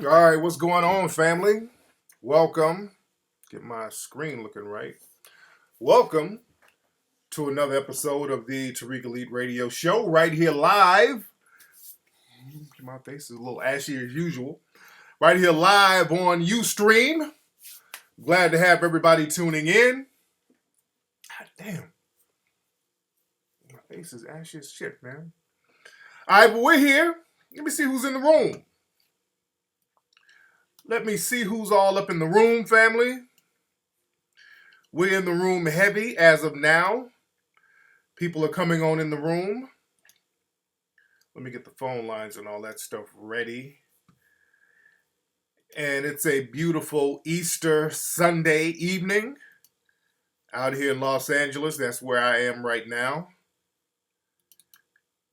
All right, what's going on, family? Welcome. Get my screen looking right. Welcome to another episode of the Tariq Elite Radio Show, right here live. My face is a little ashy as usual. Right here live on Ustream. Glad to have everybody tuning in. God damn. My face is ashy as shit, man. All right, but we're here. Let me see who's in the room. Let me see who's all up in the room, family. We're in the room heavy as of now. People are coming on in the room. Let me get the phone lines and all that stuff ready. And it's a beautiful Easter Sunday evening out here in Los Angeles. That's where I am right now.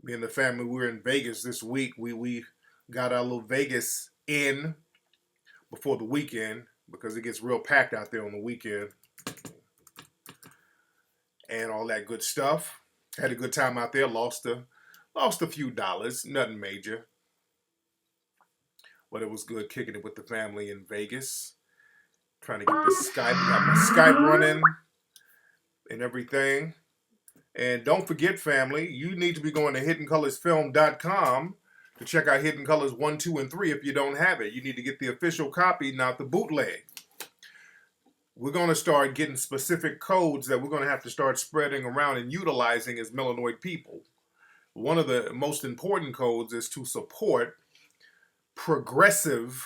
Me and the family, we're in Vegas this week. We got our little Vegas in before the weekend because it gets real packed out there on the weekend. And all that good stuff. Had a good time out there. Lost a few dollars. Nothing major. But it was good kicking it with the family in Vegas. Trying to get the Skype, got my Skype running and everything. And don't forget, family, you need to be going to HiddenColorsFilm.com to check out Hidden Colors 1, 2, and 3 if you don't have it. You need to get the official copy, not the bootleg. We're going to start getting specific codes that we're going to have to start spreading around and utilizing as melanoid people. One of the most important codes is to support progressive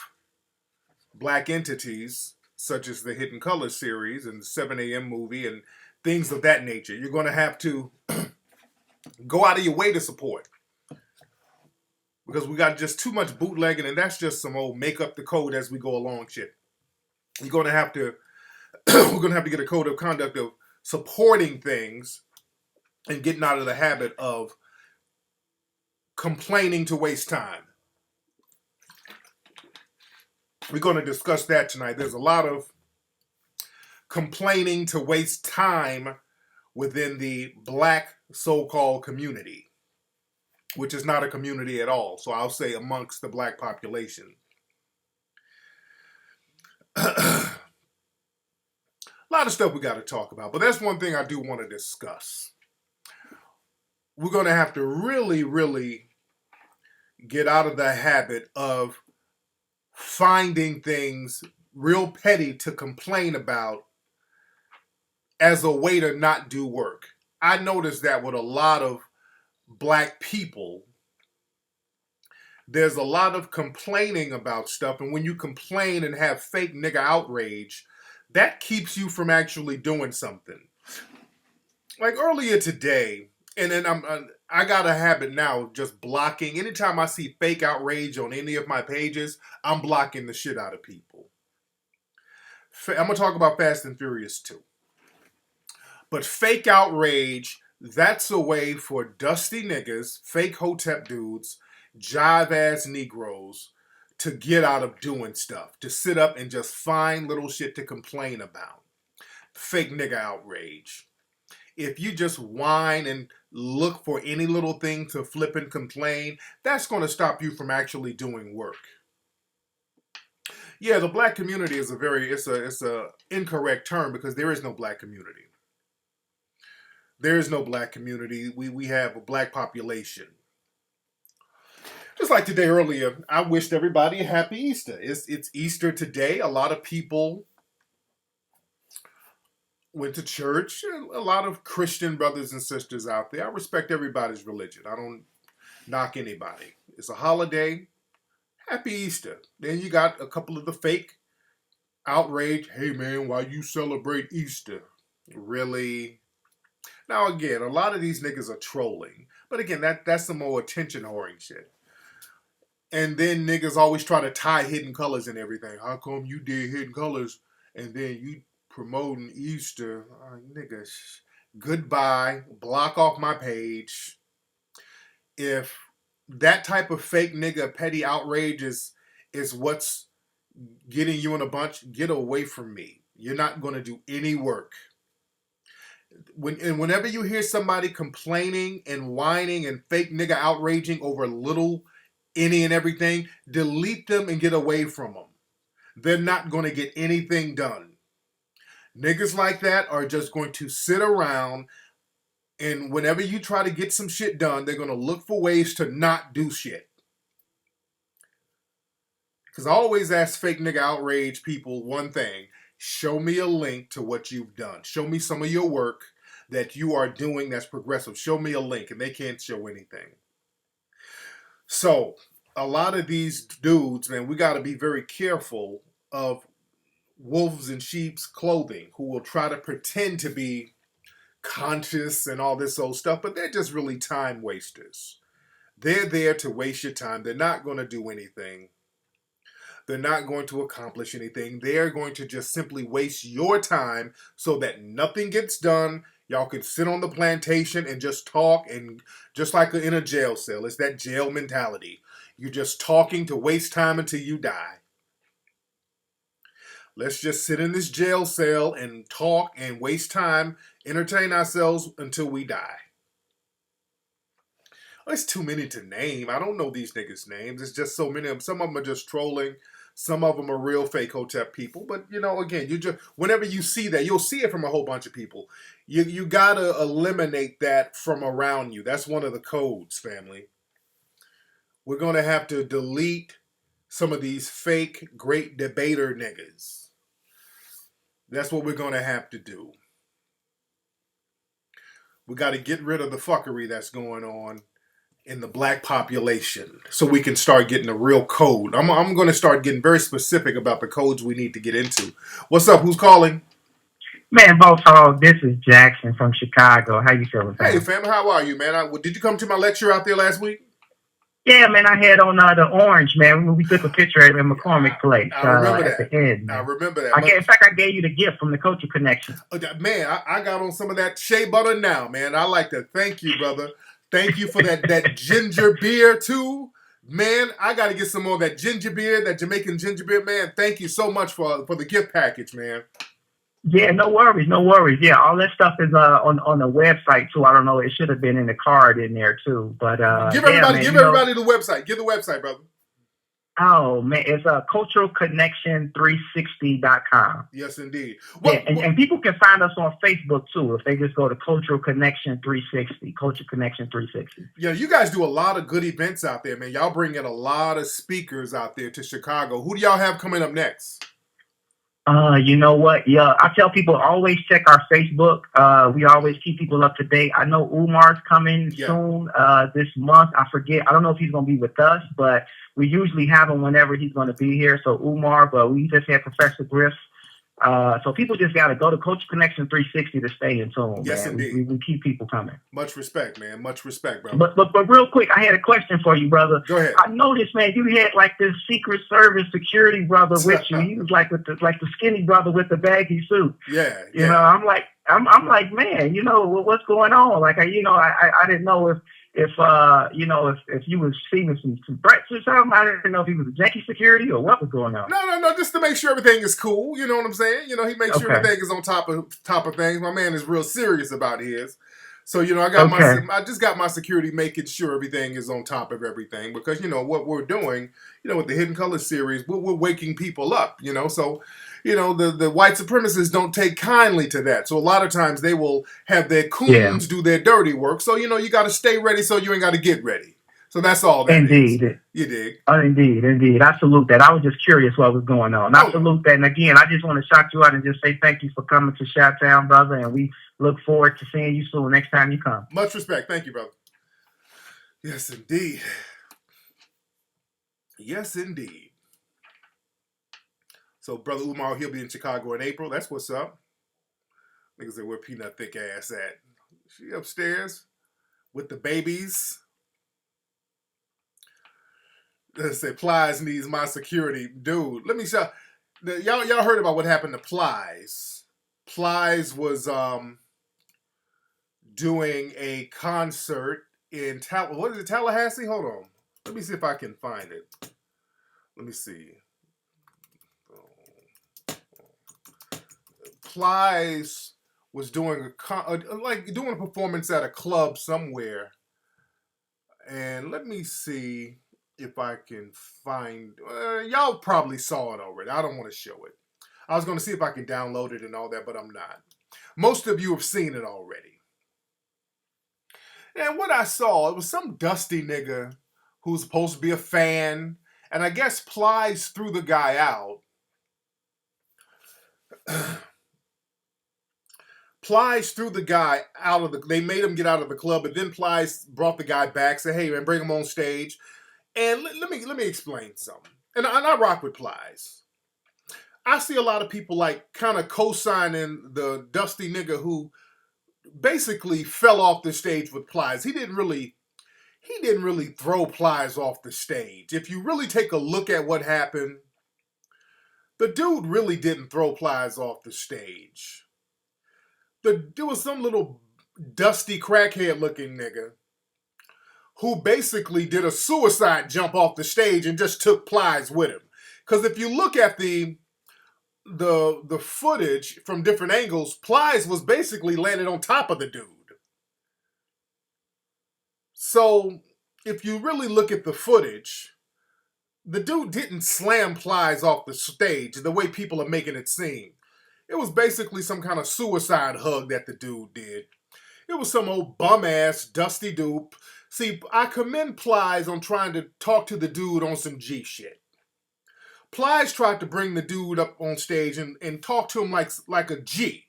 black entities such as the Hidden Colors series and the 7 a.m. movie and things of that nature. You're going to have to go out of your way to support because we got just too much bootlegging, and that's just some old make up the code as we go along shit. You're going to have to we're going to have to get a code of conduct of supporting things and getting out of the habit of complaining to waste time. We're going to discuss that tonight. There's a lot of complaining to waste time within the black so-called community, which is not a community at all. So I'll say amongst the black population. A lot of stuff we got to talk about, but that's one thing I do want to discuss. We're going to have to really, really get out of the habit of finding things real petty to complain about as a way to not do work. I noticed that with a lot of black people, there's a lot of complaining about stuff, and when you complain and have fake nigga outrage, that keeps you from actually doing something. Like earlier today, and then I got a habit now of just blocking. Anytime I see fake outrage on any of my pages, I'm blocking the shit out of people. I'm going to talk about Fast and Furious 2. But fake outrage, that's a way for dusty niggas, fake hotep dudes, jive ass Negroes to get out of doing stuff, to sit up and just find little shit to complain about. Fake nigga outrage. If you just whine and look for any little thing to flip and complain, that's going to stop you from actually doing work. Yeah, the black community is it's a incorrect term because there is no black community. There is no black community. We have a black population. Just like today earlier, I wished everybody a happy Easter. It's Easter today. A lot of people went to church. A lot of Christian brothers and sisters out there. I respect everybody's religion. I don't knock anybody. It's a holiday. Happy Easter. Then you got a couple of the fake outrage. Hey man, why you celebrate Easter? Really? Now again, a lot of these niggas are trolling. But again, that's some more attention whoring shit. And then niggas always try to tie Hidden Colors and everything. How come you did Hidden Colors and then you promoting Easter? Niggas, goodbye. Block off my page. If that type of fake nigga petty outrage is what's getting you in a bunch, get away from me. You're not going to do any work. Whenever you hear somebody complaining and whining and fake nigga outraging over little any and everything, delete them and get away from them. They're not going to get anything done. Niggas like that are just going to sit around, and whenever you try to get some shit done, they're going to look for ways to not do shit. Because I always ask fake nigga outrage people one thing: show me a link to what you've done. Show me some of your work that you are doing that's progressive. Show me a link, and they can't show anything. So, a lot of these dudes, man, we got to be very careful of wolves in sheep's clothing who will try to pretend to be conscious and all this old stuff, but they're just really time wasters. They're there to waste your time. They're not going to do anything. They're not going to accomplish anything. They're going to just simply waste your time so that nothing gets done. Y'all can sit on the plantation and just talk, and just like in a jail cell, it's that jail mentality. You're just talking to waste time until you die. Let's just sit in this jail cell and talk and waste time, entertain ourselves until we die. It's too many to name. I don't know these niggas' names. It's just so many of them. Some of them are just trolling. Some of them are real fake Hotep people. But, again, you just whenever you see that, you'll see it from a whole bunch of people. You got to eliminate that from around you. That's one of the codes, family. We're going to have to delete some of these fake great debater niggas. That's what we're going to have to do. We got to get rid of the fuckery that's going on in the black population so we can start getting a real code. I'm going to start getting very specific about the codes we need to get into. What's up? Who's calling? Man, boss this is Jackson from Chicago. How you feeling, fam? Hey, fam, how are you, man? Did you come to my lecture out there last week? Yeah, man, I had on the orange, man. We took a picture at McCormick Place I remember at that. the end. Man. I remember that. In fact, I gave you the gift from the Culture Connection. Man, I got on some of that shea butter now, man. I like to thank you, brother. Thank you for that ginger beer, too. Man, I got to get some more of that ginger beer, that Jamaican ginger beer, man. Thank you so much for the gift package, man. Yeah, no worries. Yeah, all that stuff is on the website, too. I don't know. It should have been in the card in there, too. But give everybody the website. Give the website, brother. Oh, man, it's culturalconnection360.com. Yes, indeed. And people can find us on Facebook, too, if they just go to Cultural Connection 360, Culture Connection 360. Yeah, you guys do a lot of good events out there, man. Y'all bring in a lot of speakers out there to Chicago. Who do y'all have coming up next? You know what? Yeah, I tell people always check our Facebook. We always keep people up to date. I know Umar's coming soon this month. I forget. I don't know if he's going to be with us, but we usually have him whenever he's going to be here. So Umar, but we just had Professor Griff. So people just got to go to Culture Connection 360 to stay in tune. Yes, man. indeed. We keep people coming. Much respect, man. Much respect, brother. But real quick, I had a question for you, brother. Go ahead. I noticed, man, you had like this Secret Service security brother with you. He was like the skinny brother with the baggy suit. Yeah. You know, I'm like, man, what's going on? Like, I didn't know if you was seeing some threats or something. I didn't know if he was a janky security or what was going on. No, just to make sure everything is cool. You know what I'm saying? He makes sure everything is on top of things. My man is real serious about his. So, I just got my security making sure everything is on top of everything because, what we're doing, with the Hidden Colors series, we're waking people up, so, the white supremacists don't take kindly to that. So a lot of times they will have their coons do their dirty work. So, you got to stay ready so you ain't got to get ready. So that's all that Indeed. is. You dig? Indeed. I salute that. I was just curious what was going on. I salute that. And again, I just want to shout you out and just say thank you for coming to Chi-Town, brother. And we look forward to seeing you soon next time you come. Much respect. Thank you, brother. Yes, indeed. Yes, indeed. So, Brother Umar, he'll be in Chicago in April. That's what's up. Niggas say, where Peanut thick ass at? She upstairs with the babies. They say, Plies needs my security. Dude, let me show. Y'all heard about what happened to Plies. Plies was doing a concert in Tallahassee? Hold on. Let me see if I can find it. Let me see. Plies was doing doing a performance at a club somewhere, and let me see if I can find. Y'all probably saw it already. I don't want to show it. I was going to see if I can download it and all that, but I'm not. Most of you have seen it already. And what I saw, it was some dusty nigga who's supposed to be a fan, and I guess Plies threw the guy out. Plies threw the guy out of the. They made him get out of the club, but then Plies brought the guy back. Said, "Hey man, bring him on stage." And let me explain something. And I rock with Plies. I see a lot of people like kind of co-signing the dusty nigga who basically fell off the stage with Plies. He didn't really throw Plies off the stage. If you really take a look at what happened, the dude really didn't throw Plies off the stage. There was some little dusty crackhead looking nigga who basically did a suicide jump off the stage and just took Plies with him. Because if you look at the footage from different angles, Plies was basically landed on top of the dude. So if you really look at the footage, the dude didn't slam Plies off the stage the way people are making it seem. It was basically some kind of suicide hug that the dude did. It was some old bum-ass, dusty dude. See, I commend Plies on trying to talk to the dude on some G shit. Plies tried to bring the dude up on stage and talk to him like a G.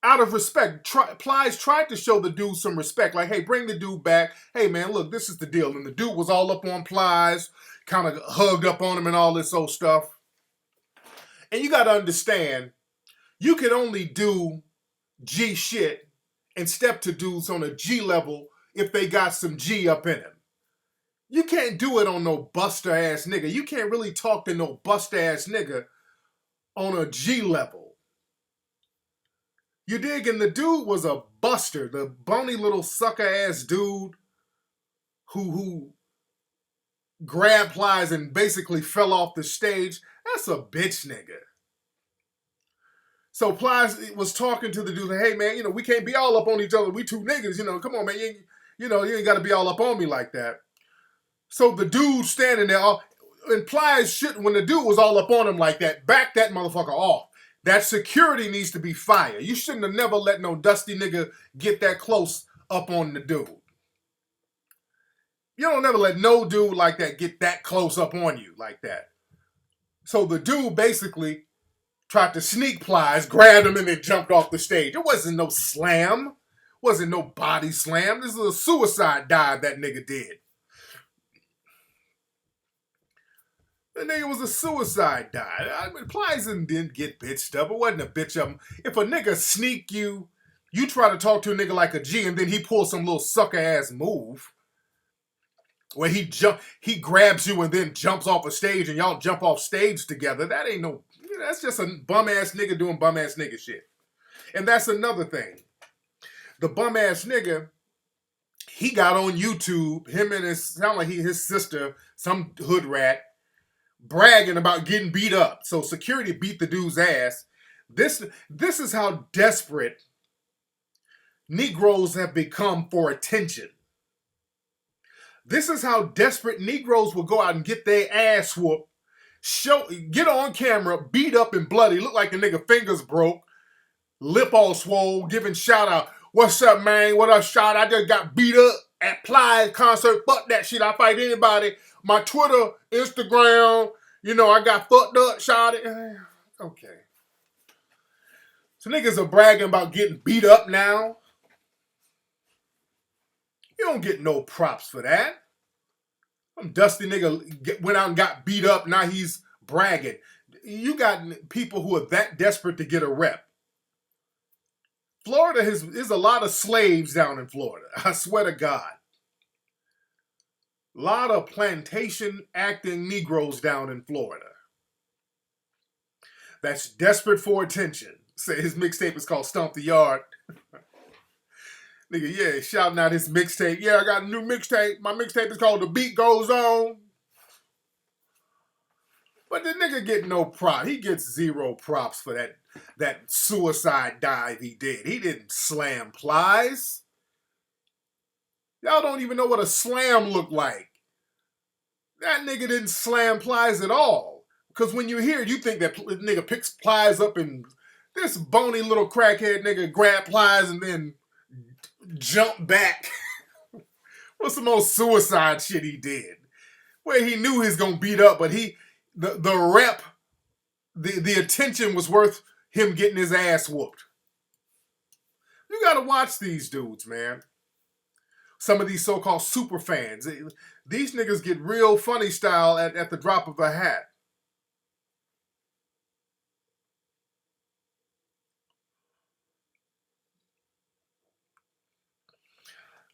Out of respect, Plies tried to show the dude some respect. Like, hey, bring the dude back. Hey, man, look, this is the deal. And the dude was all up on Plies, kind of hugged up on him and all this old stuff. And you got to understand, you can only do G shit and step to dudes on a G level if they got some G up in them. You can't do it on no buster ass nigga. You can't really talk to no buster ass nigga on a G level. You dig? And the dude was a buster, the bony little sucker ass dude who grabbed Plies and basically fell off the stage. That's a bitch nigga. So Plies was talking to the dude, like, hey man, we can't be all up on each other. We two niggas, come on man, you ain't got to be all up on me like that. So the dude standing there, and Plies shit, when the dude was all up on him like that, back that motherfucker off. That security needs to be fired. You shouldn't have never let no dusty nigga get that close up on the dude. You don't never let no dude like that get that close up on you like that. So the dude basically tried to sneak Plies, grabbed him, and then jumped off the stage. It wasn't no slam. It wasn't no body slam. This is a suicide dive that nigga did. The nigga was a suicide dive. I mean, Plies didn't get bitched up. It wasn't a bitch up. If a nigga sneak you, you try to talk to a nigga like a G, and then he pulls some little sucker ass move where he grabs you and then jumps off a stage, and y'all jump off stage together. That ain't no. That's just a bum ass nigga doing bum ass nigga shit. And that's another thing. The bum ass nigga, he got on YouTube. Him and his sister, some hood rat, bragging about getting beat up. So security beat the dude's ass. This is how desperate Negroes have become for attention. This is how desperate Negroes will go out and get their ass whooped, get on camera, beat up and bloody, look like the nigga fingers broke, lip all swole, giving shout out, what's up man, what up shot, I just got beat up at Plies concert, fuck that shit, I fight anybody, my Twitter, Instagram, I got fucked up, shot it. Okay. So niggas are bragging about getting beat up now. You don't get no props for that. Some dusty nigga went out and got beat up, now he's bragging. You got people who are that desperate to get a rep. Florida is a lot of slaves down in Florida. I swear to God. A lot of plantation acting Negroes down in Florida. That's desperate for attention. Say his mixtape is called Stomp the Yard. Nigga, yeah, shouting out his mixtape. Yeah, I got a new mixtape. My mixtape is called The Beat Goes On. But the nigga get no prop. He gets zero props for that suicide dive he did. He didn't slam Plies. Y'all don't even know what a slam looked like. That nigga didn't slam Plies at all. Because when you hear it, you think that nigga picks Plies up and this bony little crackhead nigga grab Plies and then jump back. What's the most suicide shit he did? Where he knew he was gonna beat up, but the rep, the attention was worth him getting his ass whooped. You gotta watch these dudes, man. Some of these so-called super fans. These niggas get real funny style at the drop of a hat.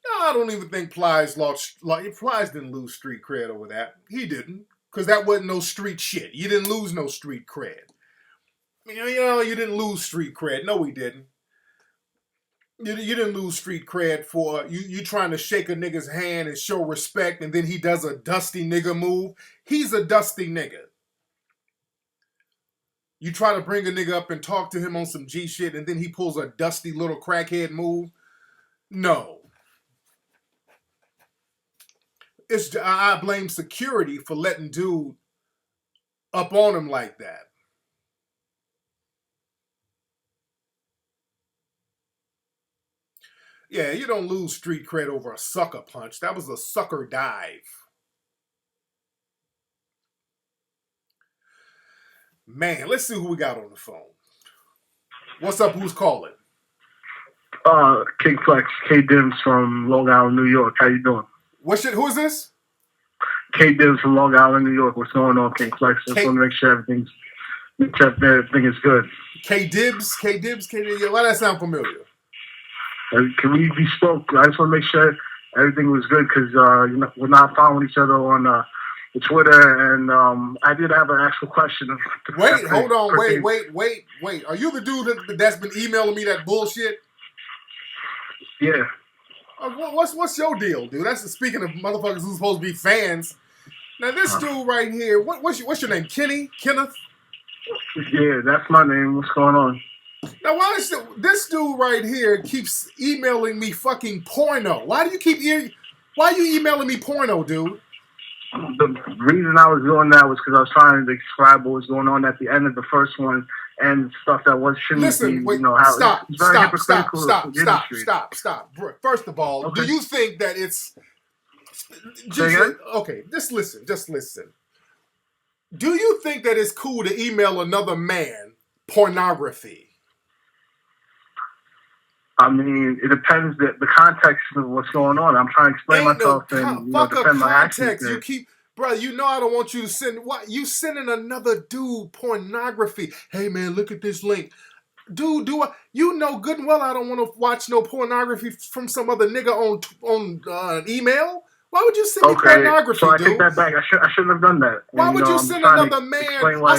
No, I don't even think Plies lost. Plies didn't lose street cred over that. He didn't, because that wasn't no street shit. You didn't lose no street cred. You know, you didn't lose street cred. No, he didn't. You didn't lose street cred for you trying to shake a nigga's hand and show respect, and then he does a dusty nigga move. He's a dusty nigga. You try to bring a nigga up and talk to him on some G shit, and then he pulls a dusty little crackhead move. No. I blame security for letting dude up on him like that. Yeah, you don't lose street cred over a sucker punch. That was a sucker dive. Man, let's see who we got on the phone. What's up? Who's calling? King Flex, K Dims from Long Island, New York. How you doing? Who is this? K Dims from Long Island, New York. What's going on, King Flex? Just want to make sure everything is good. K Dibs. Why that sound familiar? Can we be spoke? I just want to make sure everything was good because we're not following each other on the Twitter, and I did have an actual question. Wait, hold on, wait. Are you the dude that's been emailing me that bullshit? Yeah. What's your deal, dude? That's speaking of motherfuckers who's supposed to be fans. Now this dude right here, what's your name? Kenneth? Yeah, that's my name. What's going on? Now why is this dude right here keeps emailing me fucking porno? Why are you emailing me porno, dude? The reason I was doing that was because I was trying to describe what was going on at the end of the first one and stuff that shouldn't Listen, be. wait, stop. First of all, okay. Do you think that it's okay? Just listen. Do you think that it's cool to email another man pornography? I mean, it depends the context of what's going on. I'm trying to explain myself and defend my actions. You keep, brother. You know I don't want you to send. What you sending another dude pornography? Hey man, look at this link, dude. You know good and well I don't want to watch no pornography from some other nigga on email. Why would you send me pornography, so I dude? take that back. I shouldn't have done that. Why would you send another man? I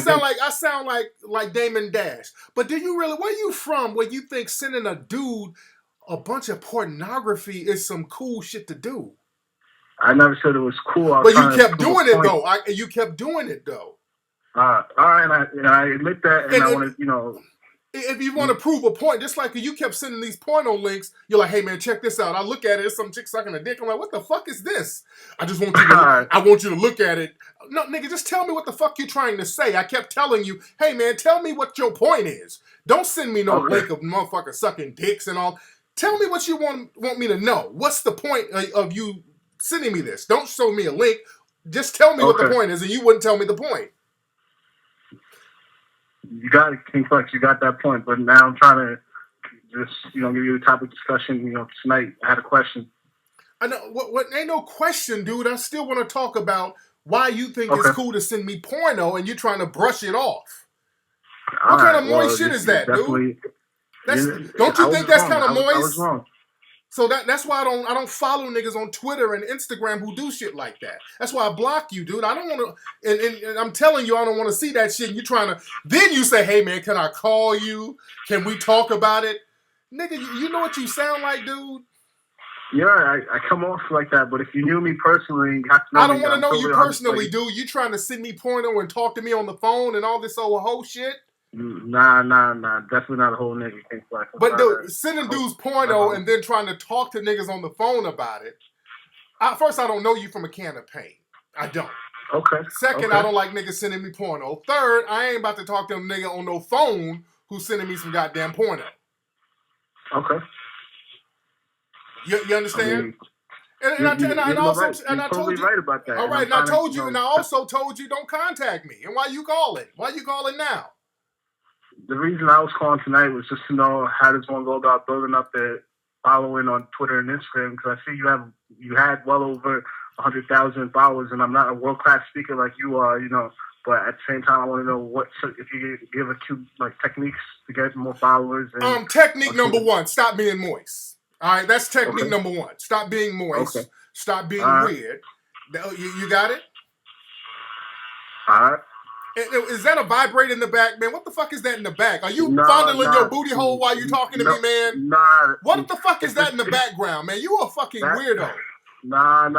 sound like Damon Dash. But do you really? Where you from? Where you think sending a dude a bunch of pornography is some cool shit to do? I never said it was cool. But you kept doing it though. You kept doing it though. All right, I admit that, and I want to, If you want to prove a point, just like you kept sending these porno links, you're like, hey man, check this out. I look at it, it's some chick sucking a dick. I'm like, what the fuck is this? I just want you to I want you to look at it. No, nigga, just tell me what the fuck you're trying to say. I kept telling you, hey man, tell me what your point is. Don't send me no link of motherfuckers sucking dicks and all. Tell me what you want me to know. What's the point of you sending me this? Don't show me a link. Just tell me what the point is, and you wouldn't tell me the point. You got it, King Flex. You got that point. But now I'm trying to just, give you a topic discussion. Tonight I had a question. I know. What? Ain't no question, dude. I still want to talk about why you think it's cool to send me porno, and you're trying to brush it off. What kind of moist shit is that, dude? Don't you think that's kind of moist? I was wrong. So that's why I don't follow niggas on Twitter and Instagram who do shit like that. That's why I block you, dude. I don't want to, and I'm telling you, I don't want to see that shit. And you're trying to, then you say, hey man, can I call you? Can we talk about it? Nigga, you know what you sound like, dude? Yeah, I come off like that, but if you knew me personally, you have to know I don't want to know you personally, dude. You trying to send me porno and talk to me on the phone and all this old whole shit? Nah. Definitely not a whole nigga. But dude, sending dudes porno and then trying to talk to niggas on the phone about it. First, I don't know you from a can of paint. I don't. Okay. Second, I don't like niggas sending me porno. Third, I ain't about to talk to a nigga on no phone who's sending me some goddamn porno. Okay. You understand? You're totally right about that. All right, and I told you, and I also told you, don't contact me. And why you calling? Why you calling now? The reason I was calling tonight was just to know how this one go about building up the following on Twitter and Instagram, because I see you had well over 100,000 followers, and I'm not a world class speaker like you are, you know. But at the same time, I want to know if you give a few techniques to get more followers. And, technique number one: stop being moist. All right, that's technique okay. number one. Stop being moist. Okay. Stop being weird. You got it? All right. Is that a vibrator in the back, man? What the fuck is that in the back? Are you fondling your booty hole while you talking to me, man? Nah. What the fuck is that in the background, man? You a fucking weirdo. Nah.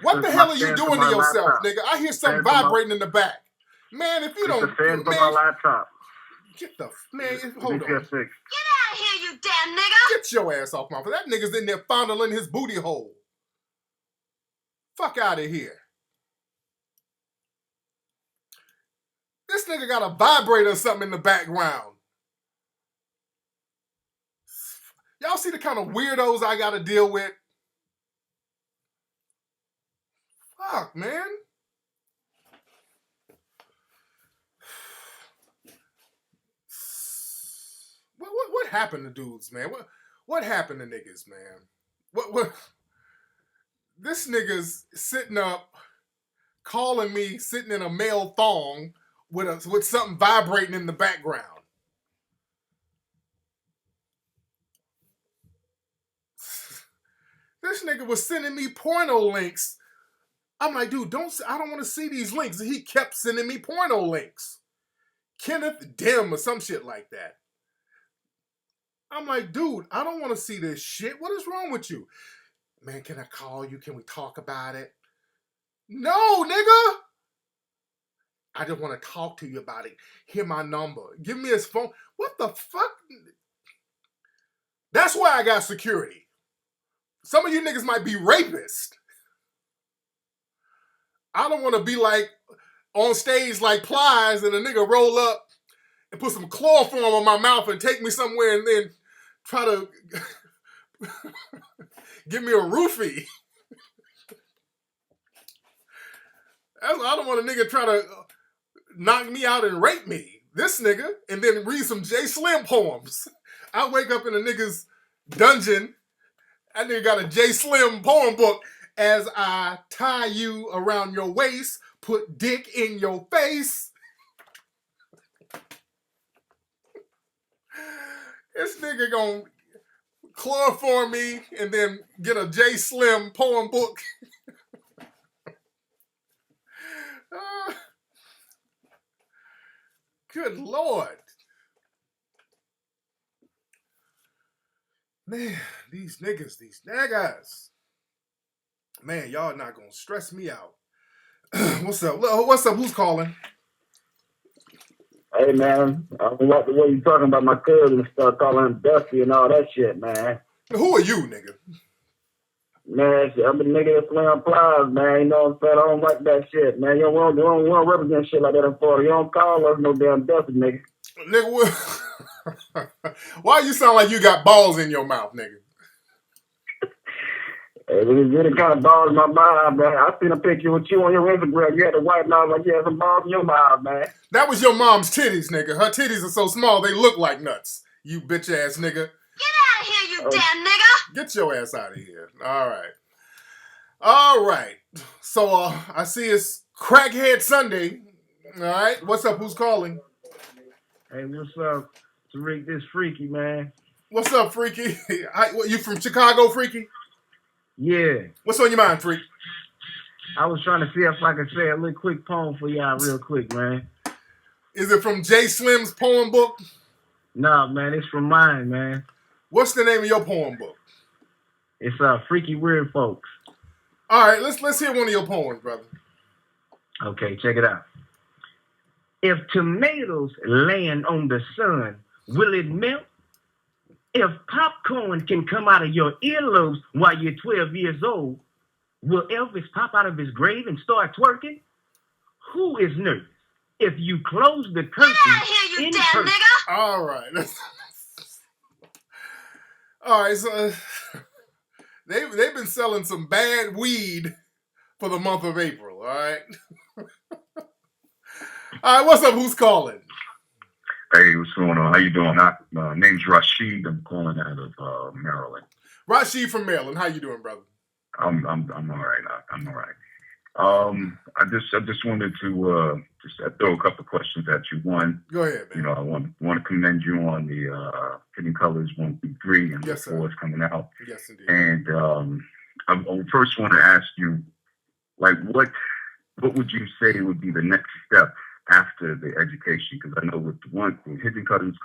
What the hell are you doing to yourself, nigga? I hear something vibrating in the back. Man, if you don't... It's the fans on my laptop. Get the... Man, hold on. Get out of here, you damn nigga! Get your ass off my... That nigga's in there fondling his booty hole. Fuck out of here. This nigga got a vibrator or something in the background. Y'all see the kind of weirdos I gotta deal with? Fuck, man. What happened to dudes, man? What happened to niggas, man? What? This nigga's sitting up, calling me, sitting in a male thong with something vibrating in the background. This nigga was sending me porno links. I'm like, dude, I don't want to see these links. He kept sending me porno links. Kenneth Dim or some shit like that. I'm like, dude, I don't want to see this shit. What is wrong with you? Man, can I call you? Can we talk about it? No, nigga. I just want to talk to you about it. Hear my number. Give me his phone. What the fuck? That's why I got security. Some of you niggas might be rapists. I don't want to be like on stage like Plies and a nigga roll up and put some chloroform on my mouth and take me somewhere and then try to give me a roofie. I don't want a nigga try to knock me out and rape me. This nigga, and then read some J Slim poems. I wake up in a nigga's dungeon. That nigga got a J Slim poem book. As I tie you around your waist, put dick in your face. This nigga gonna chloroform me and then get a J Slim poem book. Good Lord. Man, these niggas. Man, y'all not gonna stress me out. What's up? Who's calling? Hey, man, I don't like the way you talking about my cousin and start calling him Dusty and all that shit, man. Who are you, nigga? Man, I'm a nigga that's playing Plies, man. You know what I'm saying? I don't like that shit, man. You don't want to represent shit like that in Florida. You don't call us no damn Dusty, nigga. Nigga, why you sound like you got balls in your mouth, nigga? Hey, it really kind of balls in my mind, man. I seen a picture with you on your Instagram. You had the white mouth like you had some balls in your mouth, man. That was your mom's titties, nigga. Her titties are so small they look like nuts. You bitch ass nigga. Get out of here, you damn nigga! Get your ass out of here. All right. So I see it's Crackhead Sunday. All right. What's up? Who's calling? Hey, what's up? Tariq, this Freaky, man. What's up, Freaky? You from Chicago, Freaky? Yeah. What's on your mind, Freak? I was trying to see if I could say a little quick poem for y'all real quick, man. Is it from J Slim's poem book? Nah, man, it's from mine, man. What's the name of your poem book? It's Freaky Weird Folks. All right, let's hear one of your poems, brother. Okay, check it out. If tomatoes land on the sun, will it melt? If popcorn can come out of your earlobes while you're 12 years old, will Elvis pop out of his grave and start twerking? Who is nervous? If you close the curtain Get out of here, you in damn person, nigga! All right. All right, so they've been selling some bad weed for the month of April, all right? All right, what's up? Who's calling? Hey, what's going on? How you doing? My name's Rashid. I'm calling out of Maryland. Rashid from Maryland. How you doing, brother? I'm all right. I'm all right. I just wanted to throw a couple of questions at you. One, Go ahead, man. you know, I want to commend you on the Hidden Colors 1 through 3 and Yes, the 4 is coming out. Yes, indeed. And I first want to ask you, like, what would you say would be the next step after the education? Because I know with Hidden Colors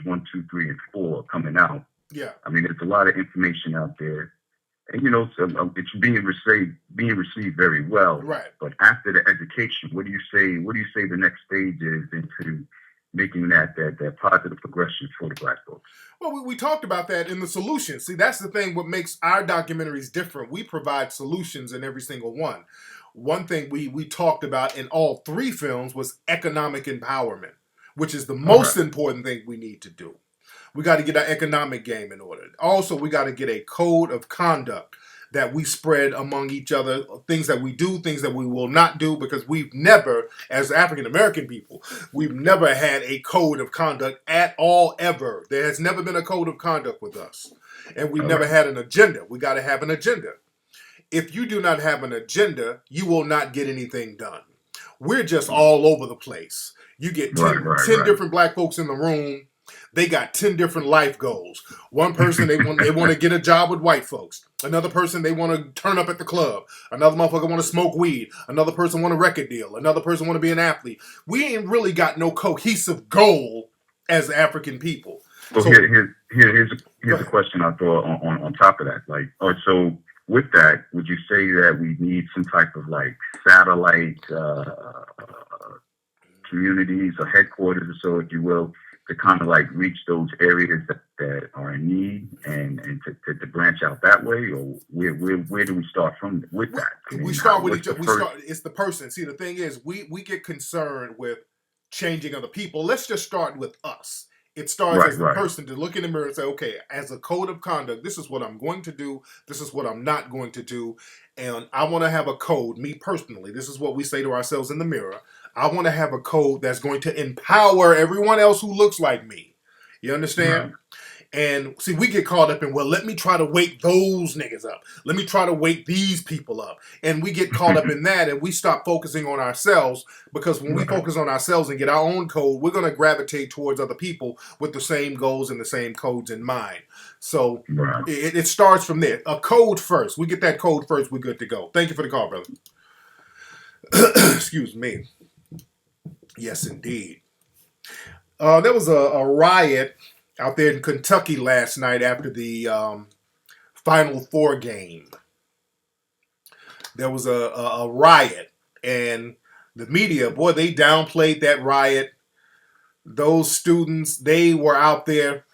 1, 2, 3, and 4 coming out. Yeah. I mean, there's a lot of information out there, and you know, it's being received very well. Right. But after the education, what do you say? What do you say the next stage is into making that positive progression for the Black folks? Well, we talked about that in the solutions. See, that's the thing. What makes our documentaries different? We provide solutions in every single one. One thing we talked about in all 3 films was economic empowerment, which is the most important thing we need to do. We got to get our economic game in order. Also, we got to get a code of conduct that we spread among each other, things that we do, things that we will not do, because we've never, as African American people, we've never had a code of conduct at all, ever. There has never been a code of conduct with us. And we've never had an agenda. We got to have an agenda. If you do not have an agenda, you will not get anything done. We're just all over the place. You get 10 different Black folks in the room. They got 10 different life goals. One person, they want to get a job with white folks. Another person, they want to turn up at the club. Another motherfucker want to smoke weed. Another person want a record deal. Another person want to be an athlete. We ain't really got no cohesive goal as African people. So here's a question I'll throw on top of that. Like, so with that, would you say that we need some type of like satellite communities or headquarters, or so, if you will, to kind of like reach those areas that are in need and to branch out that way? Or where do we start from with that? I mean, we start with each other. It's the person. See, the thing is, we get concerned with changing other people. Let's just start with us. It starts as the person to look in the mirror and say, okay, as a code of conduct, this is what I'm going to do. This is what I'm not going to do. And I want to have a code, me personally. This is what we say to ourselves in the mirror. I want to have a code that's going to empower everyone else who looks like me. You understand? And see, we get caught up in, well, let me try to wake those niggas up. Let me try to wake these people up. And we get caught up in that, and we stop focusing on ourselves, because when we focus on ourselves and get our own code, we're going to gravitate towards other people with the same goals and the same codes in mind. So it starts from there. A code first. We get that code first, we're good to go. Thank you for the call, brother. Excuse me. Yes, indeed. There was a riot out there in Kentucky last night after the Final Four game. There was a riot, and the media, boy, they downplayed that riot. Those students, they were out there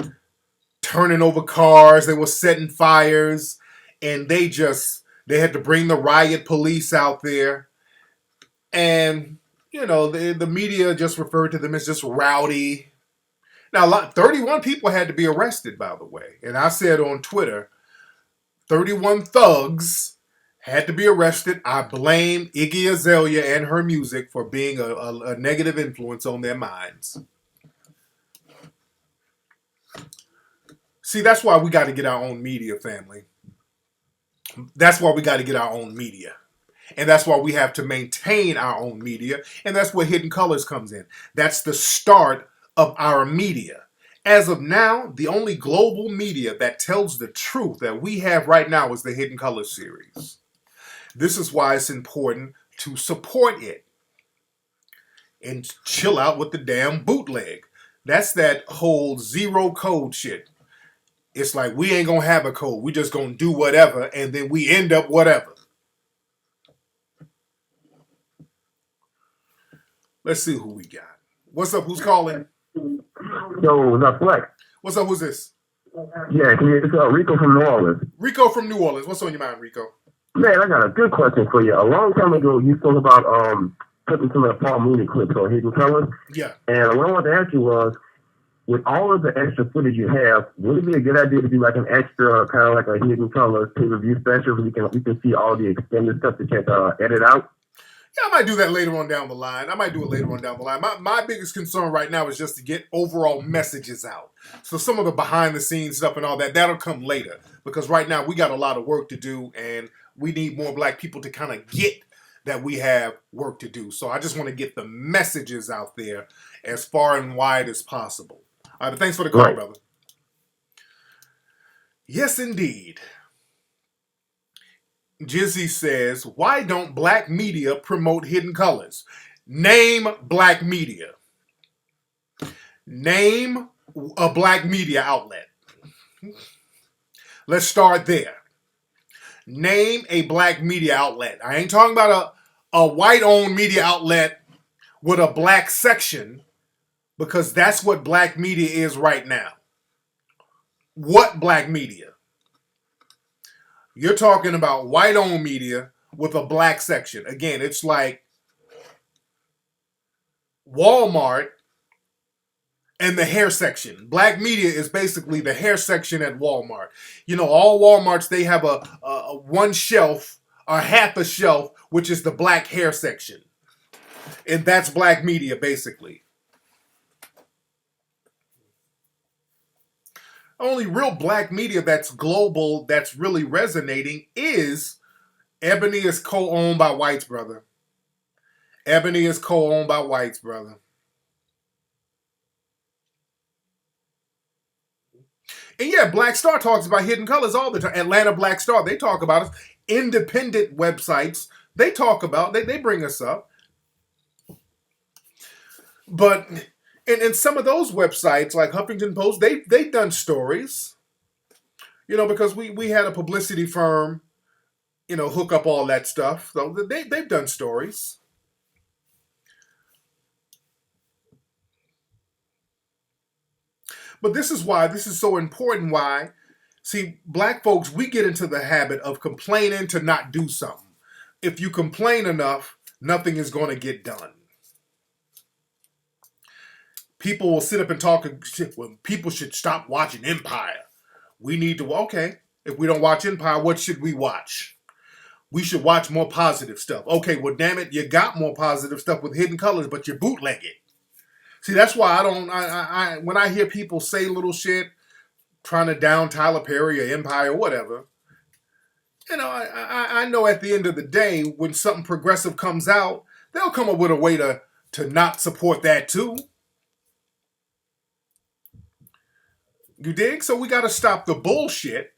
turning over cars. They were setting fires, and they had to bring the riot police out there. And, you know, the media just referred to them as just rowdy. Now, 31 people had to be arrested, by the way. And I said on Twitter, 31 thugs had to be arrested. I blame Iggy Azalea and her music for being a negative influence on their minds. See, that's why we got to get our own media, family. That's why we got to get our own media. And that's why we have to maintain our own media. And that's where Hidden Colors comes in. That's the start of our media. As of now, the only global media that tells the truth that we have right now is the Hidden Colors series. This is why it's important to support it and chill out with the damn bootleg. That's that whole zero code shit. It's like, we ain't gonna have a code. We just gonna do whatever, and then we end up whatever. Let's see who we got. What's up? Who's calling? Yo, what's up, Flex? What's up? Who's this? Yeah, it's Rico from New Orleans. Rico from New Orleans. What's on your mind, Rico? Man, I got a good question for you. A long time ago, you spoke about putting some of the Paul Mooney clips on Hidden Colors. Yeah. And what I wanted to ask you was, with all of the extra footage you have, would it be a good idea to do like an extra kind of like a Hidden Colors pay-per-view special where we can see all the extended stuff that you can edit out? Yeah, I might do that later on down the line. My biggest concern right now is just to get overall messages out. So some of the behind the scenes stuff and all that, that'll come later. Because right now we got a lot of work to do and we need more black people to kind of get that we have work to do. So I just want to get the messages out there as far and wide as possible. All right, but thanks for the call, brother. Yes, indeed. Jizzy says, why don't black media promote Hidden Colors? Name black media. Name a black media outlet. Let's start there. Name a black media outlet. I ain't talking about a white-owned media outlet with a black section, because that's what black media is right now. What black media? You're talking about white-owned media with a black section. Again, it's like Walmart and the hair section. Black media is basically the hair section at Walmart. You know, all Walmarts, they have a one shelf, or half a shelf, which is the black hair section. And that's black media, basically. Only real black media that's global, that's really resonating, is Ebony is co-owned by whites, brother. Ebony is co-owned by whites, brother. And yeah, Black Star talks about Hidden Colors all the time. Atlanta Black Star, they talk about us. Independent websites, they talk about, they bring us up. But in some of those websites, like Huffington Post, they've done stories. You know, because we had a publicity firm, you know, hook up all that stuff. So they've done stories. But this is why this is so important. Why? See, black folks, we get into the habit of complaining to not do something. If you complain enough, nothing is going to get done. People will sit up and talk, well, people should stop watching Empire. We need to, okay, if we don't watch Empire, what should we watch? We should watch more positive stuff. Okay, well, damn it, you got more positive stuff with Hidden Colors, but you bootleg it. See, that's why I when I hear people say little shit, trying to down Tyler Perry or Empire or whatever, you know, I know at the end of the day, when something progressive comes out, they'll come up with a way to not support that too. You dig? So we got to stop the bullshit,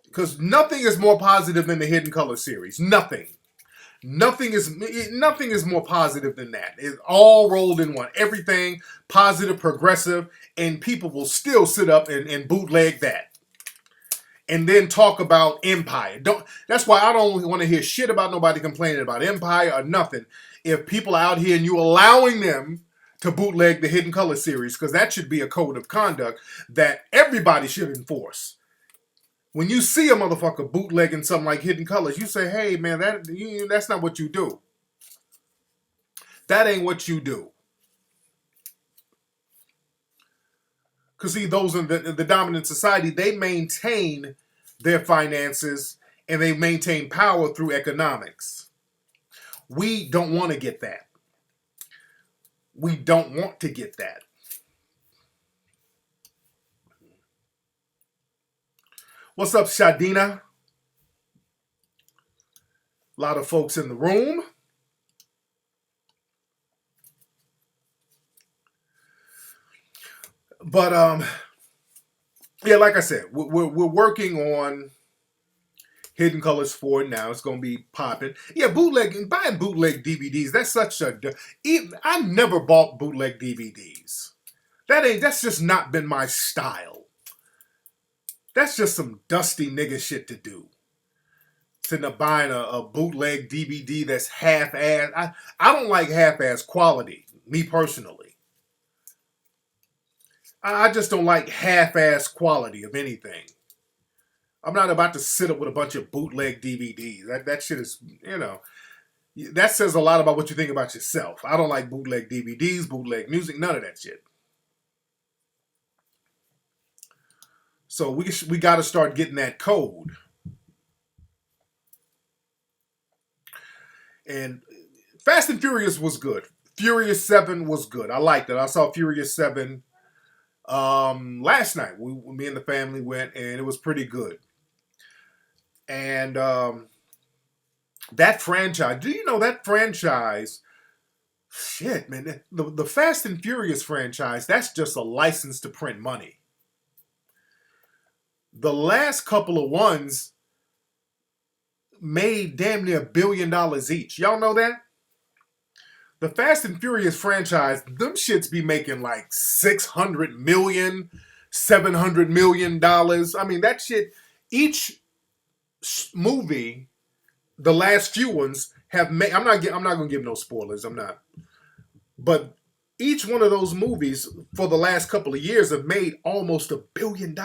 because nothing is more positive than the Hidden Color series. Nothing. Nothing is more positive than that. It's all rolled in one. Everything positive, progressive, and people will still sit up and bootleg that. And then talk about Empire. That's why I don't want to hear shit about nobody complaining about Empire or nothing. If people are out here and you allowing them to bootleg the Hidden Color series, because that should be a code of conduct that everybody should enforce. When you see a motherfucker bootlegging something like Hidden Colors, you say, hey, man, that's not what you do. That ain't what you do. Because, see, those in the dominant society, they maintain their finances and they maintain power through economics. We don't want to get that. We don't want to get that. What's up, Shadina? A lot of folks in the room. But, yeah, like I said, we're working on Hidden Colors 4 now. It's going to be popping. Yeah, buying bootleg DVDs, that's such a... I never bought bootleg DVDs. That's just not been my style. That's just some dusty nigga shit to do. Sitting up buying a bootleg DVD that's half-ass. I don't like half-ass quality, me personally. I just don't like half-ass quality of anything. I'm not about to sit up with a bunch of bootleg DVDs. That shit is, you know. that says a lot about what you think about yourself. I don't like bootleg DVDs, bootleg music, none of that shit. So we got to start getting that code. And Fast and Furious was good. Furious 7 was good. I liked it. I saw Furious 7 last night. Me and the family went, and it was pretty good. And that franchise, do you know that franchise? Shit, man. The Fast and Furious franchise, that's just a license to print money. The last couple of ones made damn near $1 billion each. Y'all know that? The Fast and Furious franchise, them shits be making like $600 million, $700 million. I mean, that shit, each movie, the last few ones have made, I'm not going to give no spoilers, I'm not. But each one of those movies for the last couple of years have made almost $1 billion.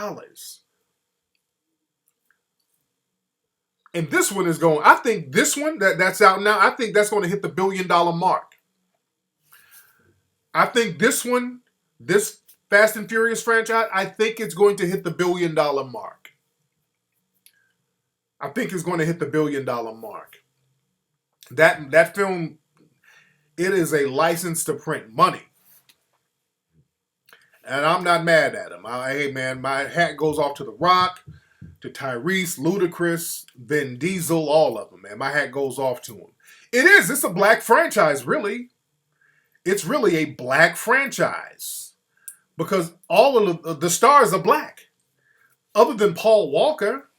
And this one is going, I think this one that's out now, I think that's going to hit the $1 billion mark. I think this one, this Fast and Furious franchise, I think it's going to hit the $1 billion mark. I think it's going to hit the $1 billion mark. That film, it is a license to print money. And I'm not mad at him. Hey, man, my hat goes off to The Rock, to Tyrese, Ludacris, Vin Diesel, all of them, man. My hat goes off to them. It's a black franchise, really. It's really a black franchise. Because all of the stars are black. Other than Paul Walker,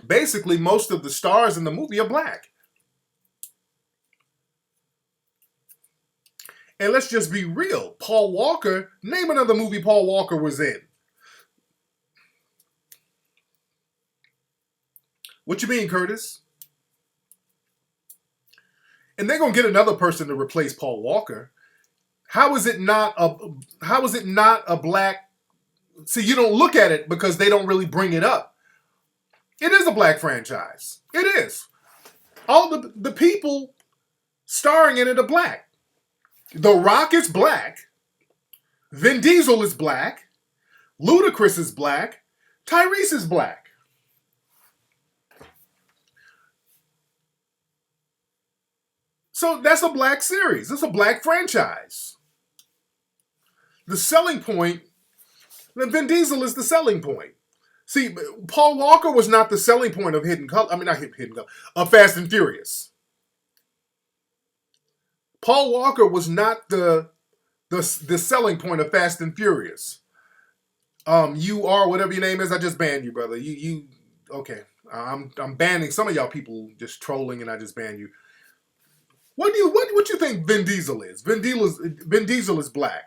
basically most of the stars in the movie are black. And let's just be real. Paul Walker, name another movie Paul Walker was in. What you mean, Curtis? And they're going to get another person to replace Paul Walker. How is it not a black? See, you don't look at it because they don't really bring it up. It is a black franchise. It is. All the people starring in it are black. The Rock is black. Vin Diesel is black. Ludacris is black. Tyrese is black. So that's a black series. It's a black franchise. The selling point, Vin Diesel is the selling point. See, Paul Walker was not the selling point of Hidden Color. I mean, not Hidden Color, of Fast and Furious. Paul Walker was not the selling point of Fast and Furious. You are whatever your name is. I just banned you, brother. You okay? I'm banning some of y'all people just trolling, and I just banned you. What do you think Vin Diesel is? Vin Diesel is black.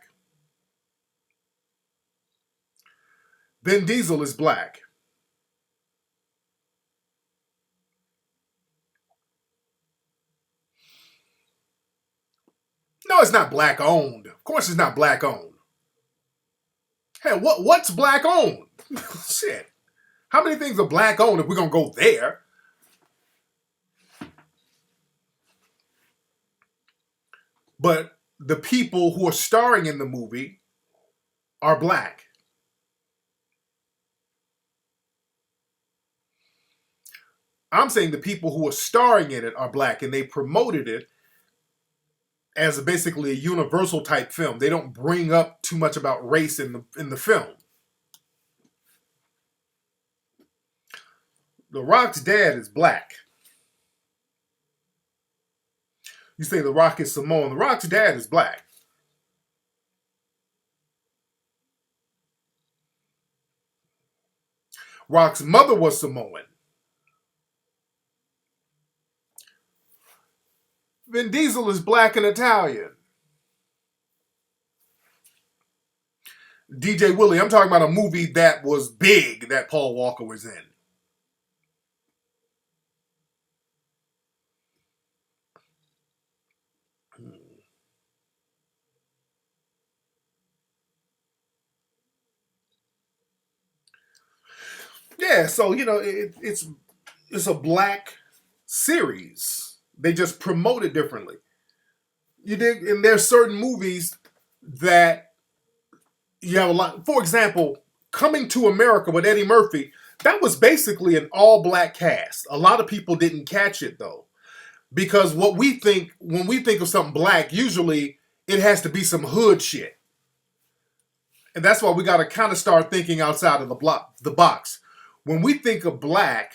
Vin Diesel is black. No, it's not black owned. Of course, it's not black owned. Hey, what's black owned? Shit. How many things are black owned if we're gonna go there? But the people who are starring in the movie are black. I'm saying the people who are starring in it are black, and they promoted it as basically a universal type film. They don't bring up too much about race in the film. The Rock's dad is black. You say The Rock is Samoan. The Rock's dad is black. Rock's mother was Samoan. Vin Diesel is black and Italian. DJ Willie, I'm talking about a movie that was big that Paul Walker was in. Yeah, so it's a black series. They just promote it differently. You dig? And there's certain movies that you have a lot. For example, Coming to America with Eddie Murphy, that was basically an all-black cast. A lot of people didn't catch it though, because what we think when we think of something black, usually it has to be some hood shit, and that's why we got to kind of start thinking outside of the box. When we think of black,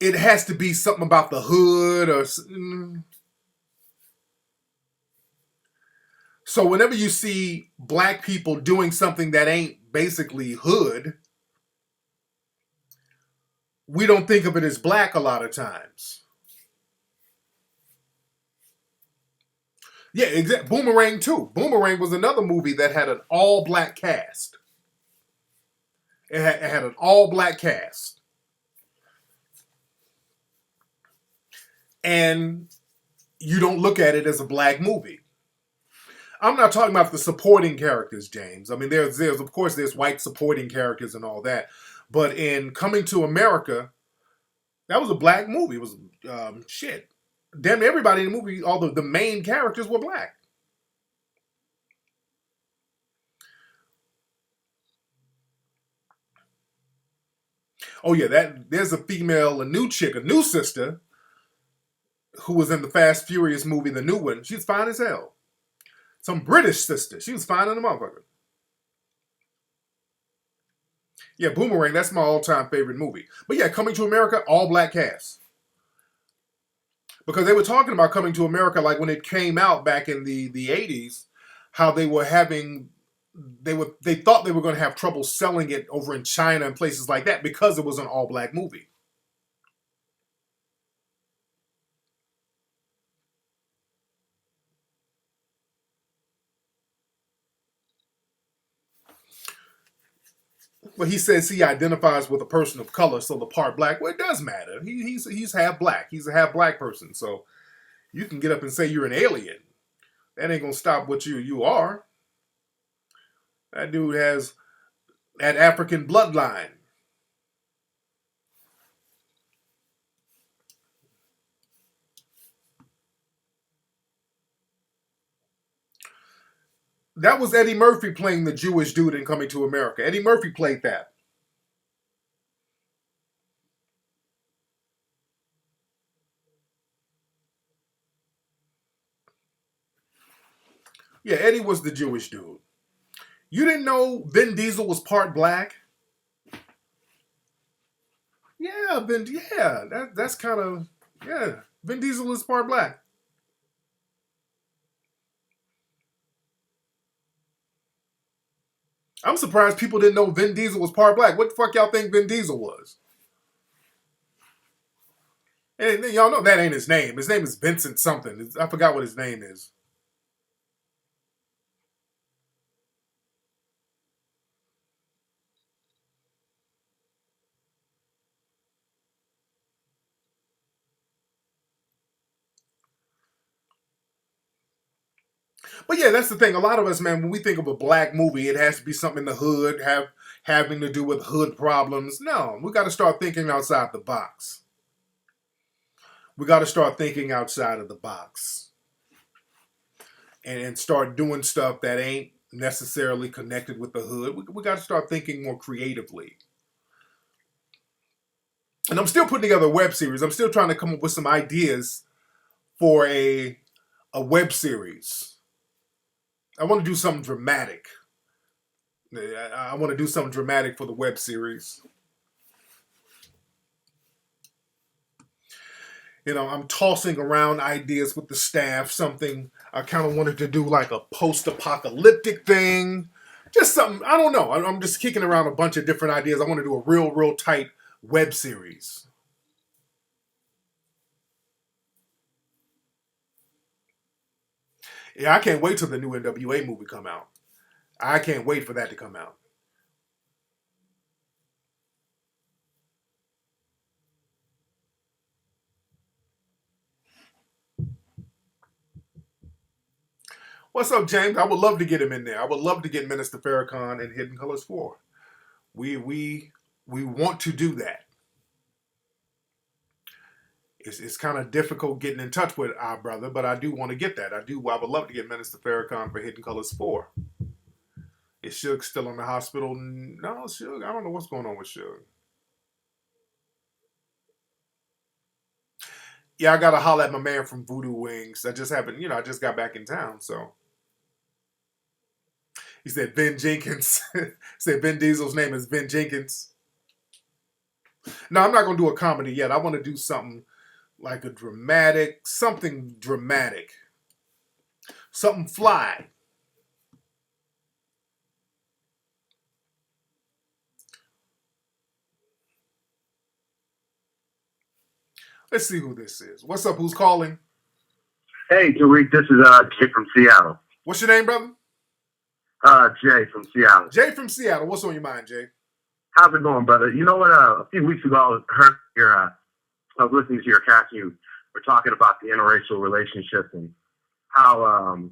it has to be something about the hood or. So whenever you see black people doing something that ain't basically hood, we don't think of it as black a lot of times. Yeah, exactly. Boomerang too. Boomerang was another movie that had an all-black cast. It had an all-black cast. And you don't look at it as a black movie. I'm not talking about the supporting characters, James. I mean, there's of course there's white supporting characters and all that, but in Coming to America, that was a black movie. It was shit. Damn, everybody in the movie, all the main characters were black. Oh yeah, there's a female, a new sister, who was in the Fast Furious movie, the new one. She's fine as hell. Some British sister. She was fine in the motherfucker. Yeah, Boomerang, that's my all-time favorite movie. But yeah, Coming to America, all black cast. Because they were talking about Coming to America like when it came out back in the 80s, how they were having they thought they were going to have trouble selling it over in China and places like that because it was an all-black movie. But he says he identifies with a person of color, so the part black, well, it does matter. He's half black. He's a half black person, so you can get up and say you're an alien. That ain't gonna stop what you are. That dude has that African bloodline. That was Eddie Murphy playing the Jewish dude in Coming to America. Eddie Murphy played that. Yeah, Eddie was the Jewish dude. You didn't know Vin Diesel was part black? Yeah, that's kind of, yeah. Vin Diesel is part black. I'm surprised people didn't know Vin Diesel was part black. What the fuck y'all think Vin Diesel was? And y'all know that ain't his name. His name is Vincent something. I forgot what his name is. But yeah, that's the thing. A lot of us, man, when we think of a black movie, it has to be something in the hood, having to do with hood problems. No, we got to start thinking outside the box. We got to start thinking outside of the box and start doing stuff that ain't necessarily connected with the hood. We got to start thinking more creatively. And I'm still putting together a web series. I'm still trying to come up with some ideas for a web series. I want to do something dramatic. I want to do something dramatic for the web series. You know, I'm tossing around ideas with the staff. Something I kind of wanted to do, like a post-apocalyptic thing. Just something, I don't know. I'm just kicking around a bunch of different ideas. I want to do a real tight web series. Yeah, I can't wait till the new NWA movie come out. I can't wait for that to come out. What's up, James? I would love to get him in there. I would love to get Minister Farrakhan in Hidden Colors 4. We want to do that. it's kind of difficult getting in touch with our brother, but I do want to get that. I would love to get Minister Farrakhan for Hidden Colors 4. Is Suge still in the hospital? No, Suge, I don't know what's going on with Suge. Yeah, I got to holler at my man from Voodoo Wings. I just happened, I just got back in town, so. He said Ben Jenkins. He said Ben Diesel's name is Ben Jenkins. No, I'm not going to do a comedy yet. I want to do something like something dramatic. Something fly. Let's see who this is. What's up? Who's calling? Hey, Tariq, this is Jay from Seattle. What's your name, brother? Jay from Seattle. Jay from Seattle. What's on your mind, Jay? How's it going, brother? You know what? A few weeks ago, I was listening to your cast. You were talking about the interracial relationship and how,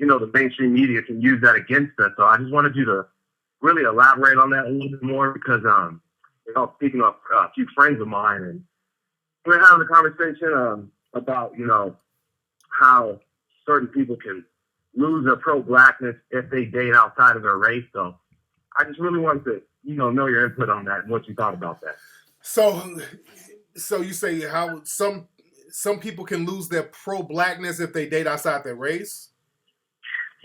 the mainstream media can use that against us. So I just wanted you to really elaborate on that a little bit more because, speaking of a few friends of mine, and we were having a conversation about, how certain people can lose their pro-blackness if they date outside of their race. So I just really wanted to, know your input on that and what you thought about that. So you say how some people can lose their pro-blackness if they date outside their race?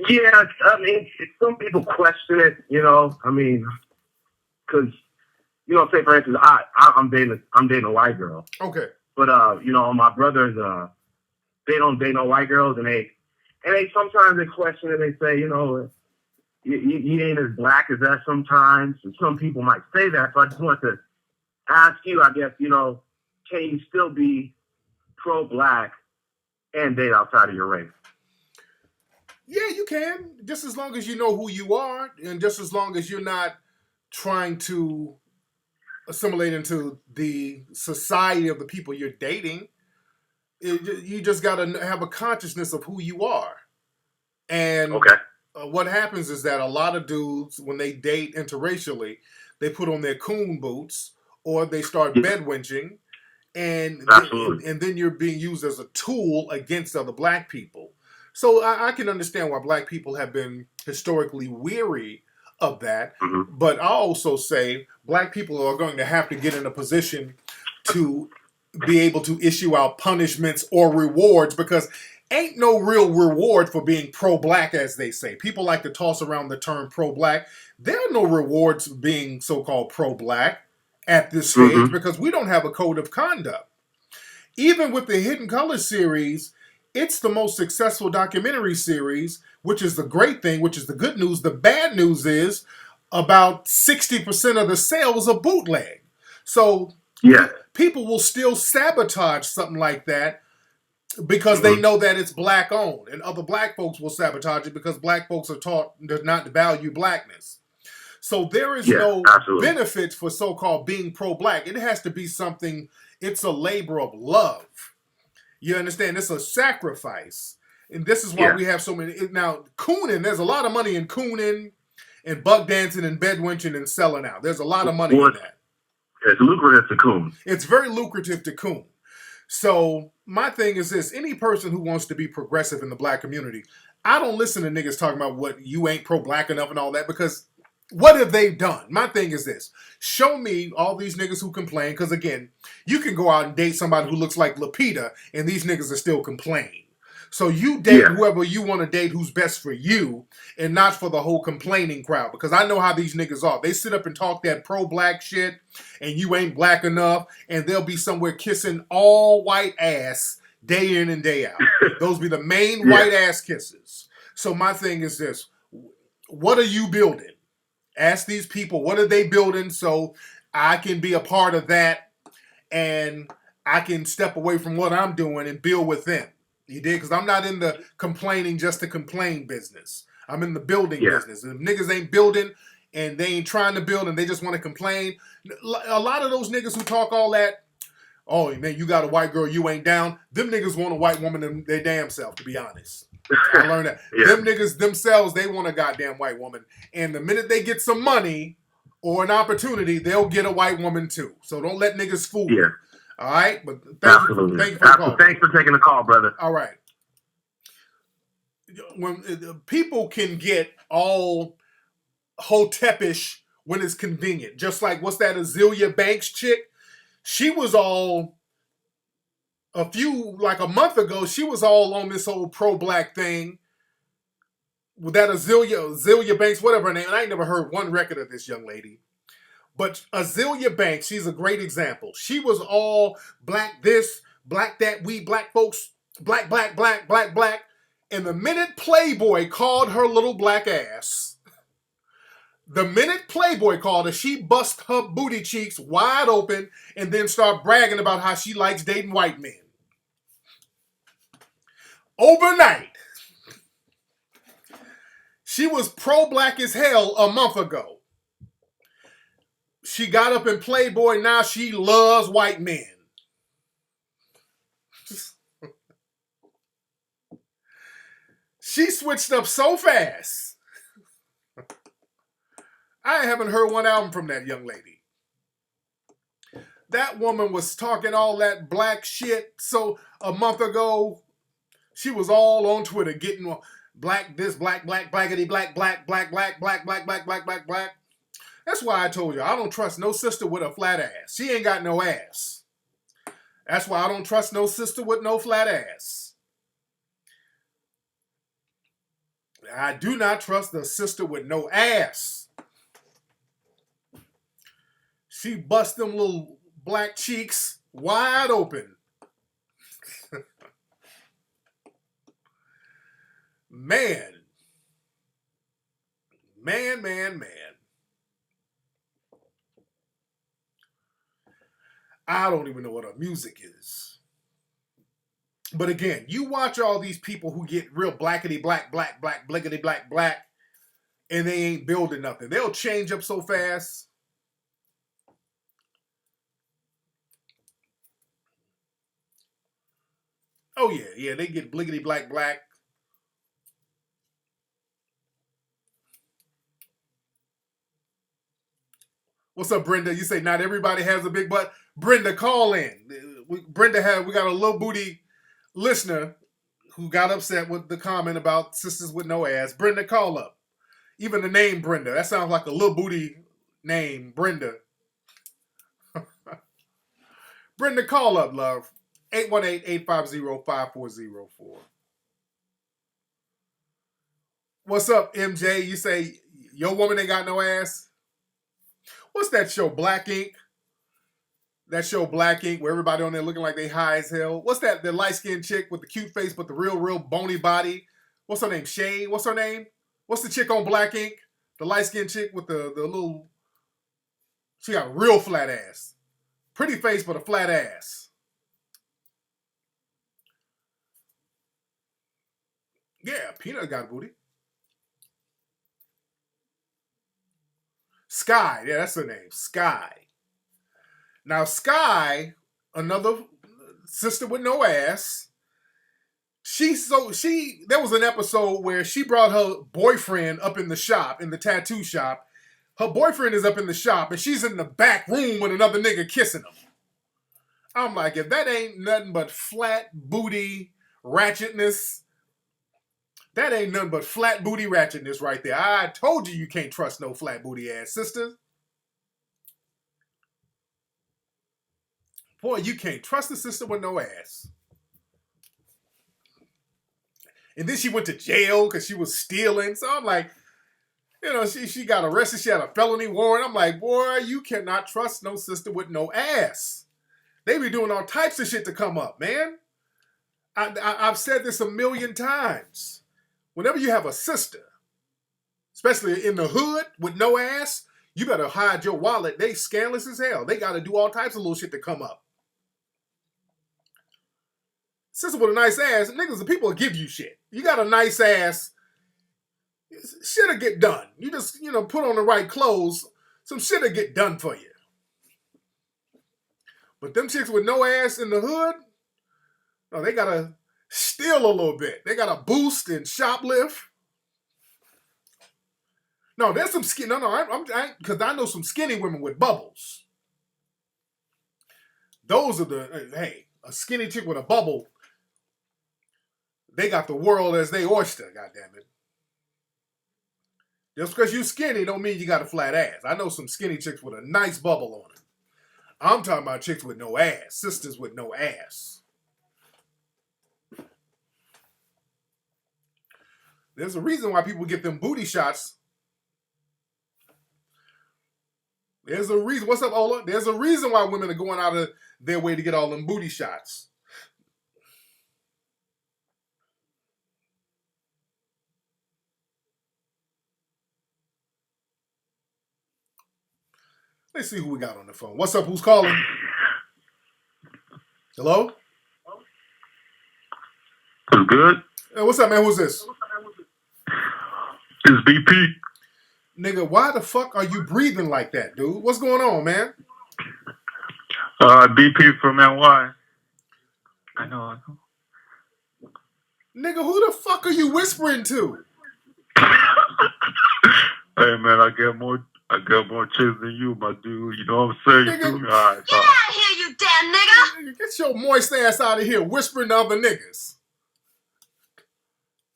Yeah, I mean, some people question it, because, say for instance, I'm dating a white girl. Okay. But my brothers, they don't date no white girls, and they sometimes they question it. They say, you ain't as black as that sometimes. And some people might say that. So I just want to ask you, I guess, can you still be pro-black and date outside of your race? Yeah, you can. Just as long as you know who you are, and just as long as you're not trying to assimilate into the society of the people you're dating. You just got to have a consciousness of who you are. And okay. What happens is that a lot of dudes, when they date interracially, they put on their coon boots or they start bedwenching, and then you're being used as a tool against other black people. So I can understand why black people have been historically weary of that. Mm-hmm. But I also say black people are going to have to get in a position to be able to issue out punishments or rewards, because ain't no real reward for being pro-black, as they say. People like to toss around the term pro-black. There are no rewards for being so-called pro-black at this stage because we don't have a code of conduct. Even with the Hidden Colors series, it's the most successful documentary series, which is the great thing, which is the good news. The bad news is about 60% of the sales are bootleg. So people will still sabotage something like that because they know that it's black owned, and other black folks will sabotage it because black folks are taught not to value blackness. So there is no benefit for so-called being pro-black. It has to be something, it's a labor of love. You understand? It's a sacrifice. And this is why we have so many. Now, cooning, there's a lot of money in cooning and buck dancing and bedwenching and selling out. There's a lot of money in that. It's lucrative to coon. It's very lucrative to coon. So my thing is this: any person who wants to be progressive in the black community, I don't listen to niggas talking about what you ain't pro-black enough and all that, because what have they done? My thing is this: show me all these niggas who complain, because again, you can go out and date somebody who looks like Lupita and these niggas are still complaining. So you date whoever you want to date who's best for you and not for the whole complaining crowd, because I know how these niggas are. They sit up and talk that pro-black shit and you ain't black enough, and they'll be somewhere kissing all white ass day in and day out. Those be the main white ass kisses. So my thing is this: what are you building? Ask these people, what are they building, so I can be a part of that and I can step away from what I'm doing and build with them. You did? Because I'm not in the complaining just to complain business. I'm in the building business. If niggas ain't building and they ain't trying to build and they just want to complain, a lot of those niggas who talk all that, oh man, you got a white girl, you ain't down, them niggas want a white woman in their damn self, to be honest. I learned that. Them niggas themselves, they want a goddamn white woman. And the minute they get some money or an opportunity, they'll get a white woman too. So don't let niggas fool you. All right, but Absolutely. thank you for the call. Thanks for taking the call, brother. All right. When people can get all hotepish when it's convenient, just like what's that Azealia Banks chick? She was all like a month ago. She was all on this old pro-black thing with that Azealia Banks, whatever her name. And I ain't never heard one record of this young lady. But Azealia Banks, she's a great example. She was all black this, black that, we black folks, black, black, black, black, black. And the minute Playboy called her little black ass, she bust her booty cheeks wide open and then start bragging about how she likes dating white men. Overnight. She was pro-black as hell a month ago. She got up in Playboy, now she loves white men. She switched up so fast. I haven't heard one album from that young lady. That woman was talking all that black shit. So a month ago, she was all on Twitter getting black this, black, black, blackity, black, black, black, black, black, black, black, black, black, black. That's why I told you, I don't trust no sister with a flat ass. She ain't got no ass. That's why I don't trust no sister with no flat ass. I do not trust the sister with no ass. She bust them little black cheeks wide open. Man. I don't even know what her music is. But again, you watch all these people who get real blackity black, black, black, blickety black, black, and they ain't building nothing. They'll change up so fast. Oh yeah, they get blickety black, black. What's up, Brenda? You say not everybody has a big butt. Brenda, call in. We got a little booty listener who got upset with the comment about sisters with no ass. Brenda, call up. Even the name Brenda, that sounds like a little booty name, Brenda. Brenda, call up, love. 818-850-5404. What's up, MJ? You say your woman ain't got no ass? What's that show, Black Ink? That show, Black Ink, where everybody on there looking like they high as hell. What's that, the light-skinned chick with the cute face but the real bony body? What's her name, Shay? What's her name? What's the chick on Black Ink? The light-skinned chick with the little... She got a real flat ass. Pretty face but a flat ass. Yeah, Peanut got a booty. Sky, yeah, that's her name, Sky. Now, Sky, another sister with no ass, there was an episode where she brought her boyfriend up in the shop, in the tattoo shop. Her boyfriend is up in the shop, and she's in the back room with another nigga kissing him. I'm like, if that ain't nothing but flat booty ratchetness, that ain't nothing but flat booty ratchetness right there. I told you can't trust no flat booty ass sister. Boy, you can't trust a sister with no ass. And then she went to jail because she was stealing. So I'm like, she got arrested. She had a felony warrant. I'm like, boy, you cannot trust no sister with no ass. They be doing all types of shit to come up, man. I've said this a million times. Whenever you have a sister, especially in the hood with no ass, you better hide your wallet. They scandalous as hell. They got to do all types of little shit to come up. Sister with a nice ass, niggas, the people will give you shit. You got a nice ass, shit'll get done. You just, put on the right clothes, some shit'll get done for you. But them chicks with no ass in the hood, no, they gotta steal a little bit. They gotta boost and shoplift. No, there's some because I know some skinny women with bubbles. Those are the, hey, a skinny chick with a bubble, they got the world as they oyster, goddammit. Just because you skinny don't mean you got a flat ass. I know some skinny chicks with a nice bubble on it. I'm talking about chicks with no ass, sisters with no ass. There's a reason why people get them booty shots. There's a reason. What's up, Ola? There's a reason why women are going out of their way to get all them booty shots. Let's see who we got on the phone. What's up? Who's calling? Hello? It's good. Hey, what's up, man? Who's this? It's BP. Nigga, why the fuck are you breathing like that, dude? What's going on, man? BP from NY. I know. Nigga, who the fuck are you whispering to? Hey, man, I got more chicks than you, my dude. You know what I'm saying? Nigga, all right, Get out of here, you damn nigga! Get your moist ass out of here whispering to other niggas.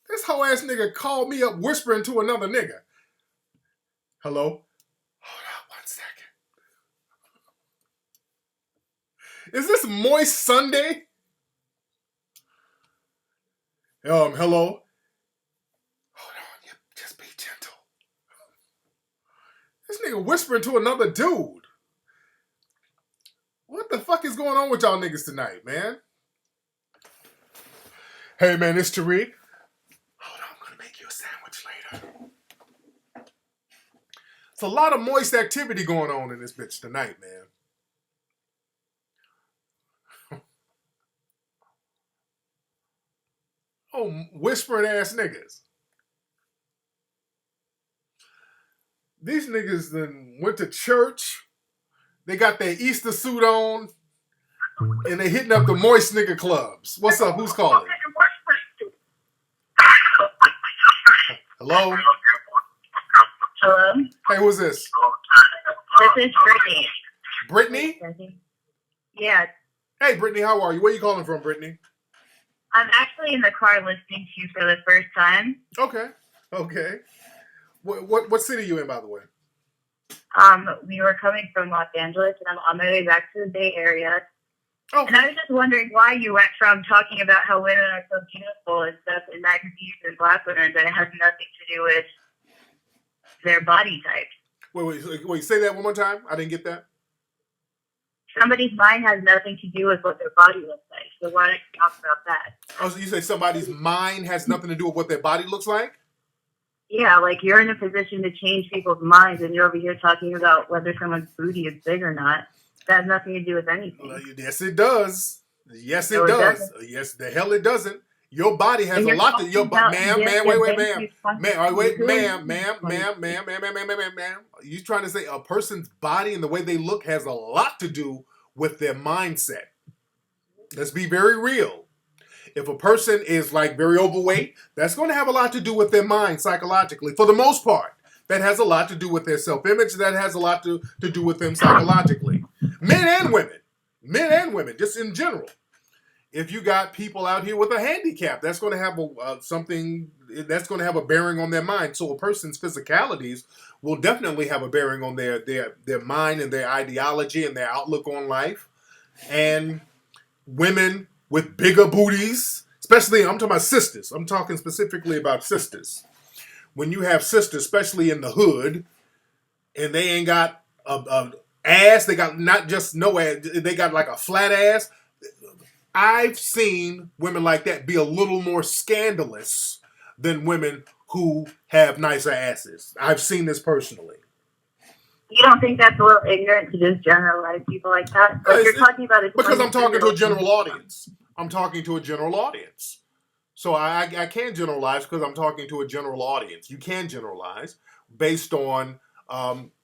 This hoe ass nigga called me up whispering to another nigga. Hello? Hold on 1 second. Is this Moist Sunday? Hello? Hold on, just be gentle. This nigga whispering to another dude. What the fuck is going on with y'all niggas tonight, man? Hey, man, it's Tariq. Hold on, I'm gonna make you a sandwich later. It's a lot of moist activity going on in this bitch tonight, man. Oh, whispering ass niggas. These niggas then went to church. They got their Easter suit on. And they hitting up the moist nigga clubs. What's up? Who's calling? Hello? Hello? Hey, who's this? This is Brittany. Brittany? Yeah. Hey, Brittany, how are you? Where are you calling from, Brittany? I'm actually in the car listening to you for the first time. Okay. What city are you in, by the way? We were coming from Los Angeles, and I'm on my way back to the Bay Area. Oh. And I was just wondering why you went from talking about how women are so beautiful and stuff in magazines and black women, but it has nothing to do with their body type. Wait, say that one more time? I didn't get that. Somebody's mind has nothing to do with what their body looks like. So why don't you talk about that? Oh, so you say somebody's mind has nothing to do with what their body looks like? Yeah, like you're in a position to change people's minds, and you're over here talking about whether someone's booty is big or not. That has nothing to do with anything. Yes, it does. Yes, it No, does. Yes, the hell it doesn't. Your body has a lot to your body. Ma'am. You trying to say a person's body and the way they look has a lot to do with their mindset. Let's be very real. If a person is like very overweight, that's going to have a lot to do with their mind psychologically. For the most part, that has a lot to do with their self-image. That has a lot to do with them psychologically. Men and women, just in general. If you got people out here with a handicap, that's going to have that's going to have a bearing on their mind. So a person's physicalities will definitely have a bearing on their mind and their ideology and their outlook on life. And women with bigger booties, especially, I'm talking about sisters. I'm talking specifically about sisters. When you have sisters, especially in the hood, and they ain't got a ass, they got not just no ass, they got like a flat ass. I've seen women like that be a little more scandalous than women who have nicer asses. I've seen this personally. You don't think that's a little ignorant to just generalize people like that? Like you're talking about it because I'm talking to a general audience. I'm talking to a general audience. So I can't generalize because I'm talking to a general audience. You can generalize based on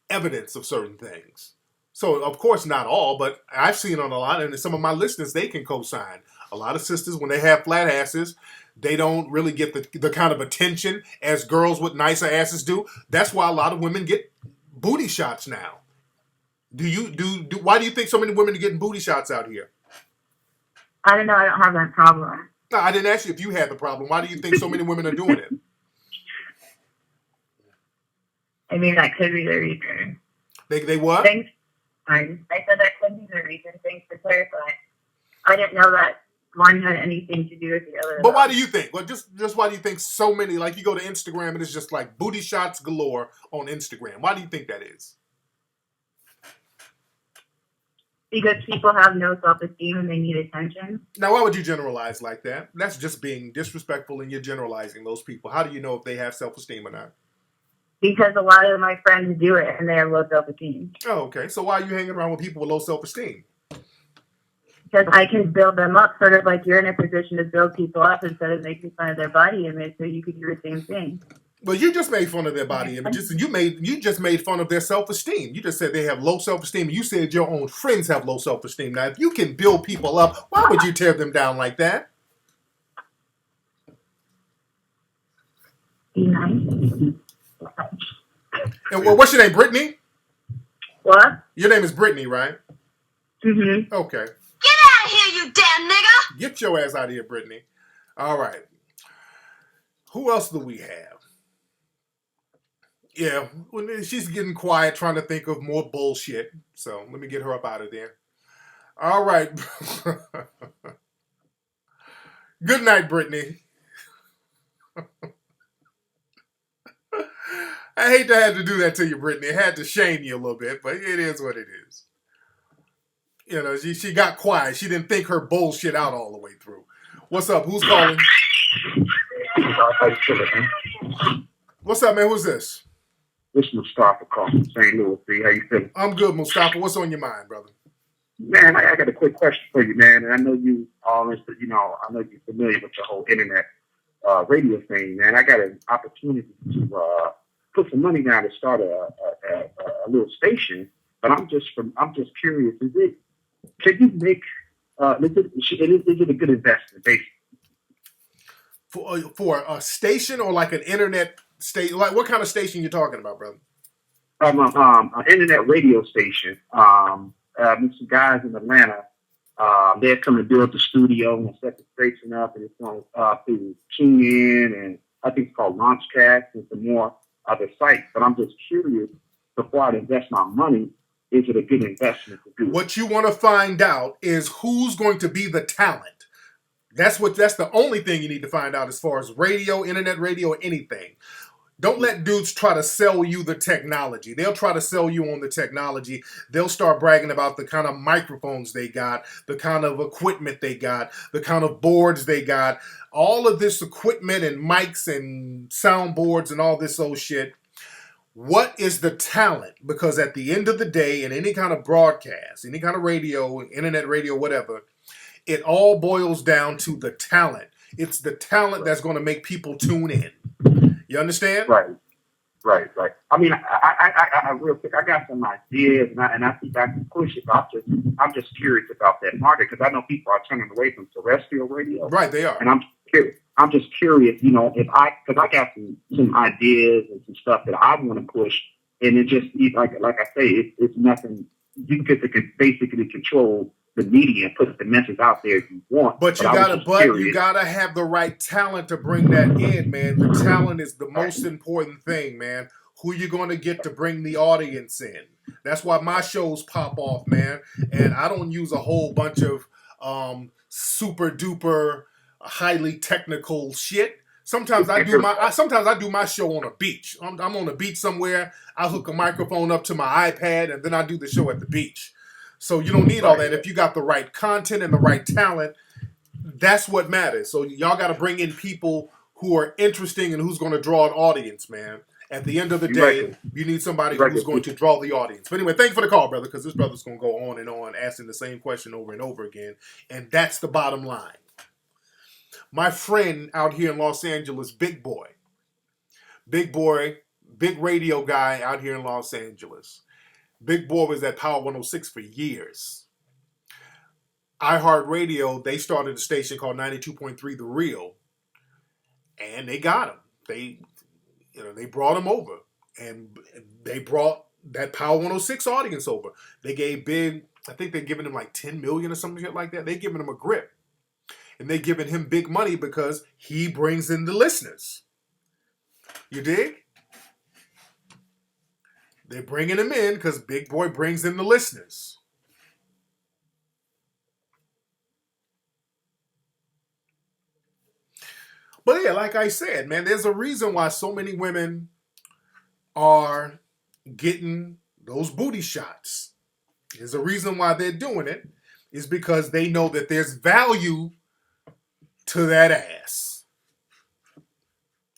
evidence of certain things. So, of course, not all, but I've seen on a lot, and some of my listeners, they can co-sign. A lot of sisters, when they have flat asses, they don't really get the kind of attention as girls with nicer asses do. That's why a lot of women get booty shots now. Why do you think so many women are getting booty shots out here? I don't know. I don't have that problem. No, I didn't ask you if you had the problem. Why do you think so many women are doing it? I mean, that could be the reason. They what? Thanks. I said that could be the reason. Thanks for clarifying. I didn't know that one had anything to do with the other. But why do you think? Well, just why do you think so many? Like you go to Instagram and it's just like booty shots galore on Instagram. Why do you think that is? Because people have no self-esteem and they need attention. Now, why would you generalize like that? That's just being disrespectful, and you're generalizing those people. How do you know if they have self-esteem or not? Because a lot of my friends do it and they have low self-esteem. Oh, okay. So why are you hanging around with people with low self-esteem? Because I can build them up, sort of like you're in a position to build people up instead of making fun of their body image, so you could do the same thing. Well, you just made fun of their body image. You just made fun of their self-esteem. You just said they have low self-esteem. You said your own friends have low self-esteem. Now, if you can build people up, why would you tear them down like that? Be nice. And what's your name, Brittany? What? Your name is Brittany, right? Mm-hmm. Okay. Get out of here, you damn nigga! Get your ass out of here, Brittany. All right. Who else do we have? Yeah, she's getting quiet, trying to think of more bullshit. So let me get her up out of there. All right. Good night, Brittany. I hate to have to do that to you, Brittany. I had to shame you a little bit, but it is what it is. You know, she got quiet. She didn't think her bullshit out all the way through. What's up? Who's calling? What's up, man? Who's this? This is Mustafa calling from St. Louis. See, how you feeling? I'm good, Mustafa. What's on your mind, brother? Man, I got a quick question for you, man. And I know you always, I know you're familiar with the whole internet radio thing, man. I got an opportunity to put some money down to start a little station, but I'm just curious. Can you make? Is it a good investment, basically? For a station or like an internet station? Like what kind of station you talking about, brother? An internet radio station. Some guys in Atlanta. They're coming to build the studio and set the station up, and it's going to tune in, and I think it's called Launchcast and some more other sites. But I'm just curious, before I invest my money, is it a good investment to do? What you want to find out is who's going to be the talent. That's the only thing you need to find out as far as radio, internet radio, or anything. Don't let dudes try to sell you the technology. They'll try to sell you on the technology. They'll start bragging about the kind of microphones they got, the kind of equipment they got, the kind of boards they got. All of this equipment and mics and soundboards and all this old shit. What is the talent? Because at the end of the day, in any kind of broadcast, any kind of radio, internet radio, whatever, it all boils down to the talent. It's the talent that's going to make people tune in. You understand? Right. I mean, I real quick, I got some ideas, and I think I can push it. But I'm just curious about that market because I know people are turning away from terrestrial radio. Right, they are. And I'm just curious, because I got some ideas and some stuff that I want to push, and it just like I say, it's nothing. You get to basically control the media and put the message out there if you want. But you gotta have the right talent to bring that in, man. The talent is the most important thing, man. Who you gonna get to bring the audience in? That's why my shows pop off, man. And I don't use a whole bunch of super duper highly technical shit. Sometimes I do my show on a beach. I'm on a beach somewhere. I hook a microphone up to my iPad and then I do the show at the beach. So you don't need all that. If you got the right content and the right talent, that's what matters. So y'all got to bring in people who are interesting and who's going to draw an audience, man. At the end of the day, you need somebody who's going to draw the audience. But anyway, thank you for the call, brother, because this brother's going to go on and on asking the same question over and over again. And that's the bottom line. My friend out here in Los Angeles, Big Boy, big radio guy out here in Los Angeles. Big Boy was at Power 106 for years. iHeartRadio, they started a station called 92.3 The Real, and they got him. They brought him over, and they brought that Power 106 audience over. They gave Big, I think they're giving him like 10 million or something like that. They're giving him a grip. And they're giving him big money because he brings in the listeners. You dig? They're bringing him in because Big Boy brings in the listeners. But yeah, like I said, man, there's a reason why so many women are getting those booty shots. There's a reason why they're doing it. Is because they know that there's value to that ass.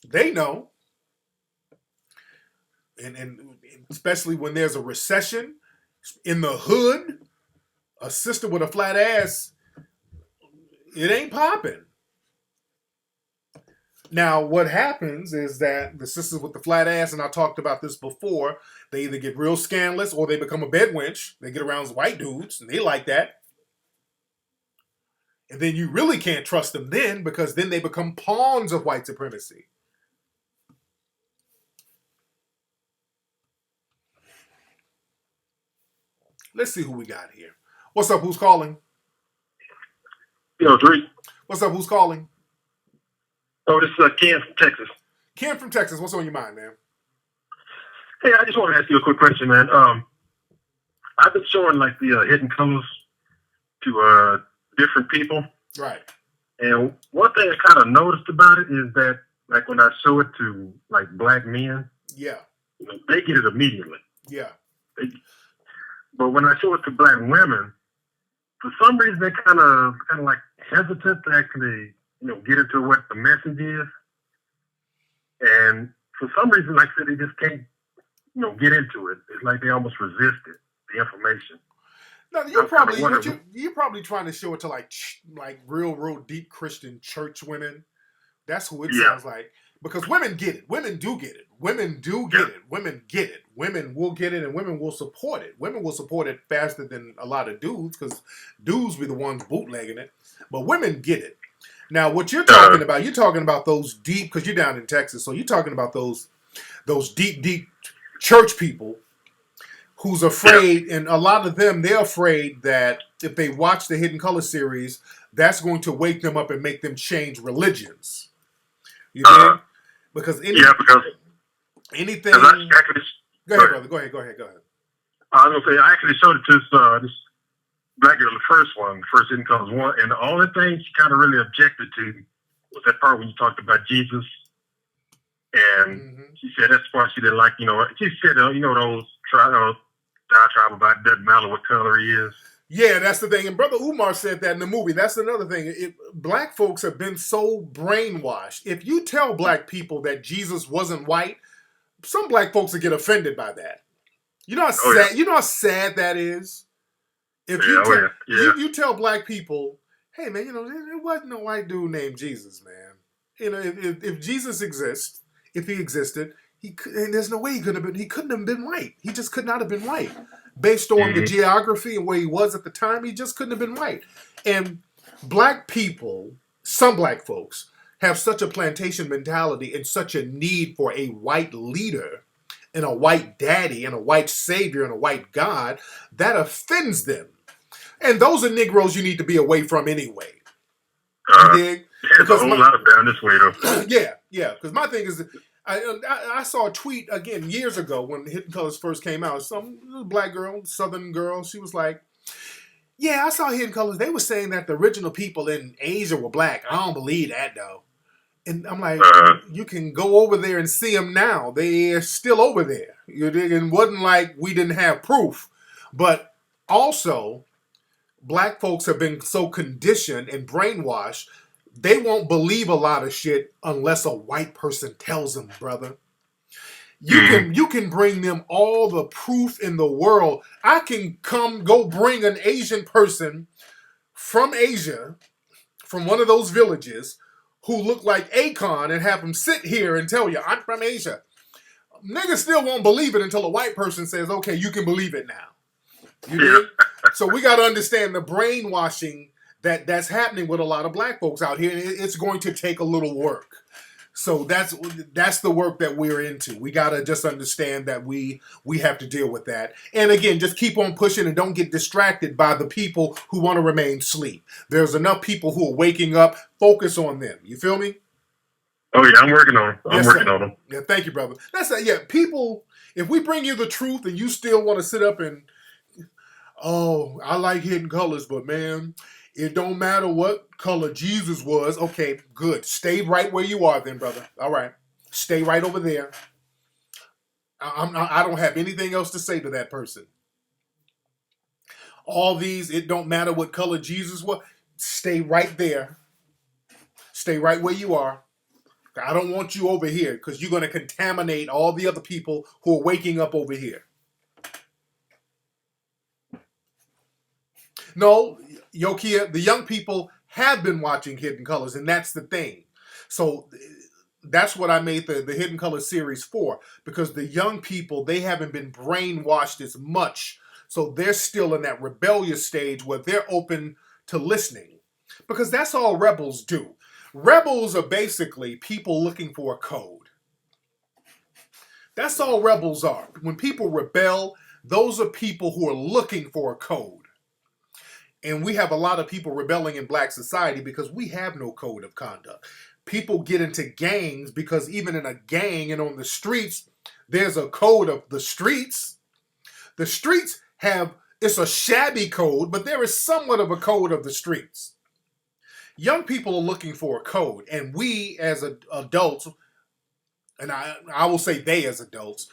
They know. And especially when there's a recession in the hood, a sister with a flat ass, it ain't popping. Now, what happens is that the sisters with the flat ass, and I talked about this before, they either get real scandalous or they become a bed wench. They get around white dudes, and they like that. And then you really can't trust them then because then they become pawns of white supremacy. Let's see who we got here. What's up? Who's calling? Yo, Tariq. What's up? Who's calling? Oh, this is Ken from Texas. Ken from Texas. What's on your mind, man? Hey, I just want to ask you a quick question, man. I've been showing like the hidden colors to different people. Right. And one thing I kind of noticed about it is that, like, when I show it to like black men, yeah, you know, they get it immediately. Yeah. But when I show it to black women, for some reason they kind of like hesitant to actually, you know, get into what the message is. And for some reason, like I said, they just can't, you know, get into it. It's like they almost resist it, the information. No, you're probably trying to show it to like real deep Christian church women. That's who it sounds like. Because women get it. Women do get it. Women do get it. Women get it. Women will get it, and women will support it. Women will support it faster than a lot of dudes because dudes be the ones bootlegging it. But women get it. Now, what you're talking about those deep, because you're down in Texas, so you're talking about those deep church people who's afraid, and a lot of them, they're afraid that if they watch the Hidden Color series, that's going to wake them up and make them change religions. You know? Because anything. Go ahead, brother. Go ahead. I was gonna say I actually showed it to this black girl, the first Hidden Colors one, and the only thing she kind of really objected to was that part when you talked about Jesus, and she said that's the part she didn't like. You know, she said those diatribe about it doesn't matter what color he is. Yeah, that's the thing. And Brother Umar said that in the movie. That's another thing. Black folks have been so brainwashed. If you tell black people that Jesus wasn't white, some black folks will get offended by that. You know how sad that is? If you tell black people, hey man, you know, there wasn't no white dude named Jesus, man. You know, if Jesus exists, if he existed, and there's no way he couldn't have been white. He just could not have been white. Based on the geography and where he was at the time, he just couldn't have been white. And black people, some black folks, have such a plantation mentality and such a need for a white leader and a white daddy and a white savior and a white God that offends them. And those are Negroes you need to be away from anyway. You dig? There's a whole lot of down this way though. Yeah. Because my thing is, I saw a tweet again years ago when Hidden Colors first came out. Some black girl, Southern girl, she was like, yeah, I saw Hidden Colors. They were saying that the original people in Asia were black. I don't believe that though. And I'm like, you can go over there and see them now. They're still over there. It wasn't like we didn't have proof. But also, black folks have been so conditioned and brainwashed, they won't believe a lot of shit unless a white person tells them, brother. You can bring them all the proof in the world. I can go bring an Asian person from Asia, from one of those villages, who look like Akon and have them sit here and tell you, I'm from Asia. Niggas still won't believe it until a white person says, okay, you can believe it now. You dig? So we got to understand the brainwashing that's happening with a lot of black folks out here. And it's going to take a little work. So that's the work that we're into. We gotta just understand that we have to deal with that. And again, just keep on pushing and don't get distracted by the people who want to remain asleep. There's enough people who are waking up. Focus on them. You feel me? Oh yeah, I'm working on them. I'm Yes, working sir. on them. Yeah, thank you, brother. That's yeah. People, if we bring you the truth and you still want to sit up and I like Hidden Colors, but man, it don't matter what color Jesus was. Okay, good. Stay right where you are, then, brother. All right, stay right over there. I don't have anything else to say to that person. All these, it don't matter what color Jesus was. Stay right there. Stay right where you are. I don't want you over here because you're going to contaminate all the other people who are waking up over here. No, Yokia, the young people have been watching Hidden Colors, and that's the thing. So that's what I made the Hidden Colors series for, because the young people, they haven't been brainwashed as much. So they're still in that rebellious stage where they're open to listening, because that's all rebels do. Rebels are basically people looking for a code. That's all rebels are. When people rebel, those are people who are looking for a code. And we have a lot of people rebelling in black society because we have no code of conduct. People get into gangs because even in a gang and on the streets, there's a code of the streets. The streets have, it's a shabby code, but there is somewhat of a code of the streets. Young people are looking for a code, and we as adults, and I will say they as adults,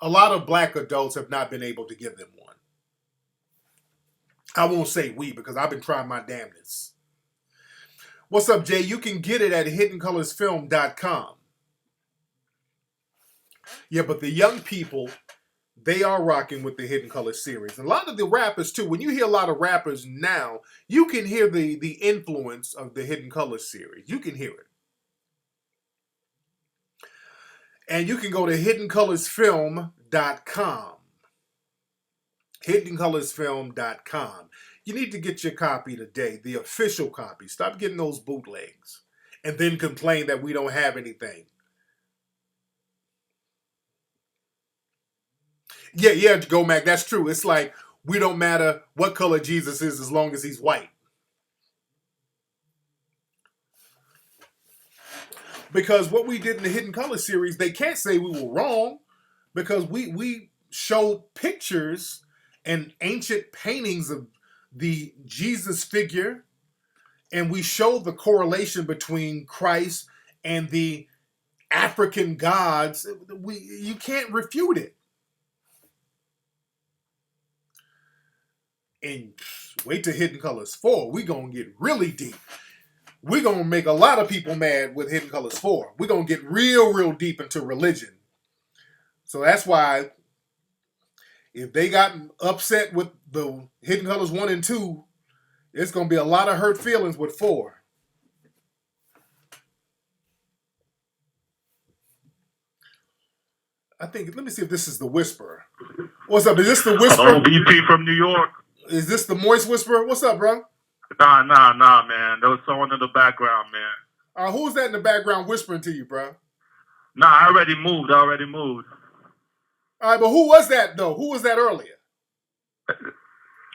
a lot of black adults have not been able to give them one. I won't say we because I've been trying my damnedest. What's up, Jay? You can get it at hiddenoolorsfilm.com. Yeah, but the young people, they are rocking with the Hidden Colors series. And a lot of the rappers, too. When you hear a lot of rappers now, you can hear the influence of the Hidden Colors series. You can hear it. And you can go to hiddenoolorsfilm.com. hiddenoolorsfilm.com. You need to get your copy today, the official copy. Stop getting those bootlegs and then complain that we don't have anything. Yeah, Go Mac, that's true. It's like we don't matter what color Jesus is as long as he's white. Because what we did in the Hidden Colors series, they can't say we were wrong because we showed pictures and ancient paintings of the Jesus figure, and we showed the correlation between Christ and the African gods. You can't refute it. And wait till Hidden Colors 4. We're going to get really deep. We're going to make a lot of people mad with Hidden Colors 4. We're going to get real deep into religion. So that's why if they got upset with the Hidden Colors 1 and 2, it's going to be a lot of hurt feelings with 4. I think, let me see if this is the Whisperer. What's up? Is this the Whisperer? Hello, BP from New York. Is this the Moist Whisperer? What's up, bro? Nah, man. There was someone in the background, man. Who's that in the background whispering to you, bro? Nah, I already moved. All right, but who was that, though? Who was that earlier?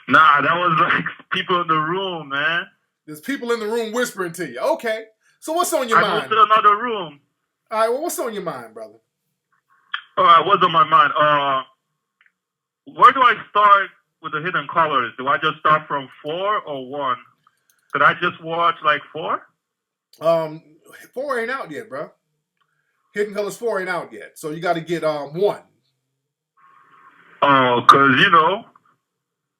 Nah, that was like people in the room, man. There's people in the room whispering to you. Okay. So what's on your mind? I moved to another room. All right, well, what's on your mind, brother? All right, what's on my mind? Where do I start with the Hidden Colors? Do I just start from 4 or 1? Could I just watch like 4? 4 ain't out yet, bro. Hidden Colors 4 ain't out yet. So you got to get 1. Oh, because,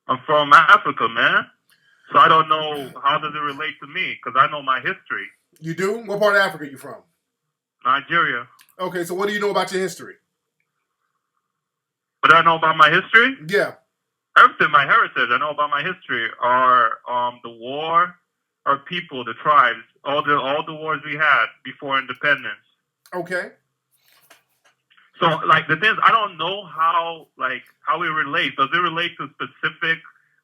I'm from Africa, man. So I don't know how does it relate to me because I know my history. You do? What part of Africa are you from? Nigeria. Okay, so what do you know about your history? What do I know about my history? Yeah. Everything, my heritage. I know about my history are the war, our people, the tribes, all the wars we had before independence. Okay. So, like, the thing is, I don't know how it relates. Does it relate to specific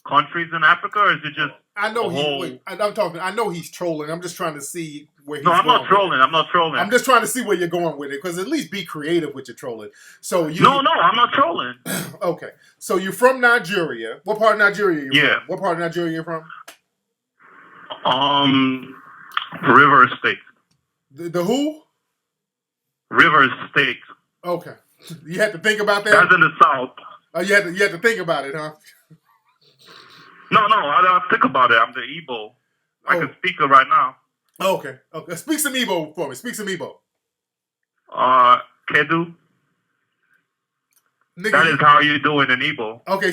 countries in Africa, or is it just? I know I know he's trolling. I'm just trying to see where he's No, I'm going. not trolling. I'm not trolling. I'm just trying to see where you're going with it, because at least be creative with your trolling. So No, I'm not trolling. Okay, so you're from Nigeria. What part of Nigeria are you from? What part of Nigeria you're from? River State. The who? River State. Okay, you had to think about that. That's in the south. Oh, you had to think about it, huh? No, I don't think about it. I'm the Igbo. I can speak it right now. Okay. Speak some Igbo for me. Speak some Igbo. Kedu. Nigga, that is how you do it in Igbo. Okay,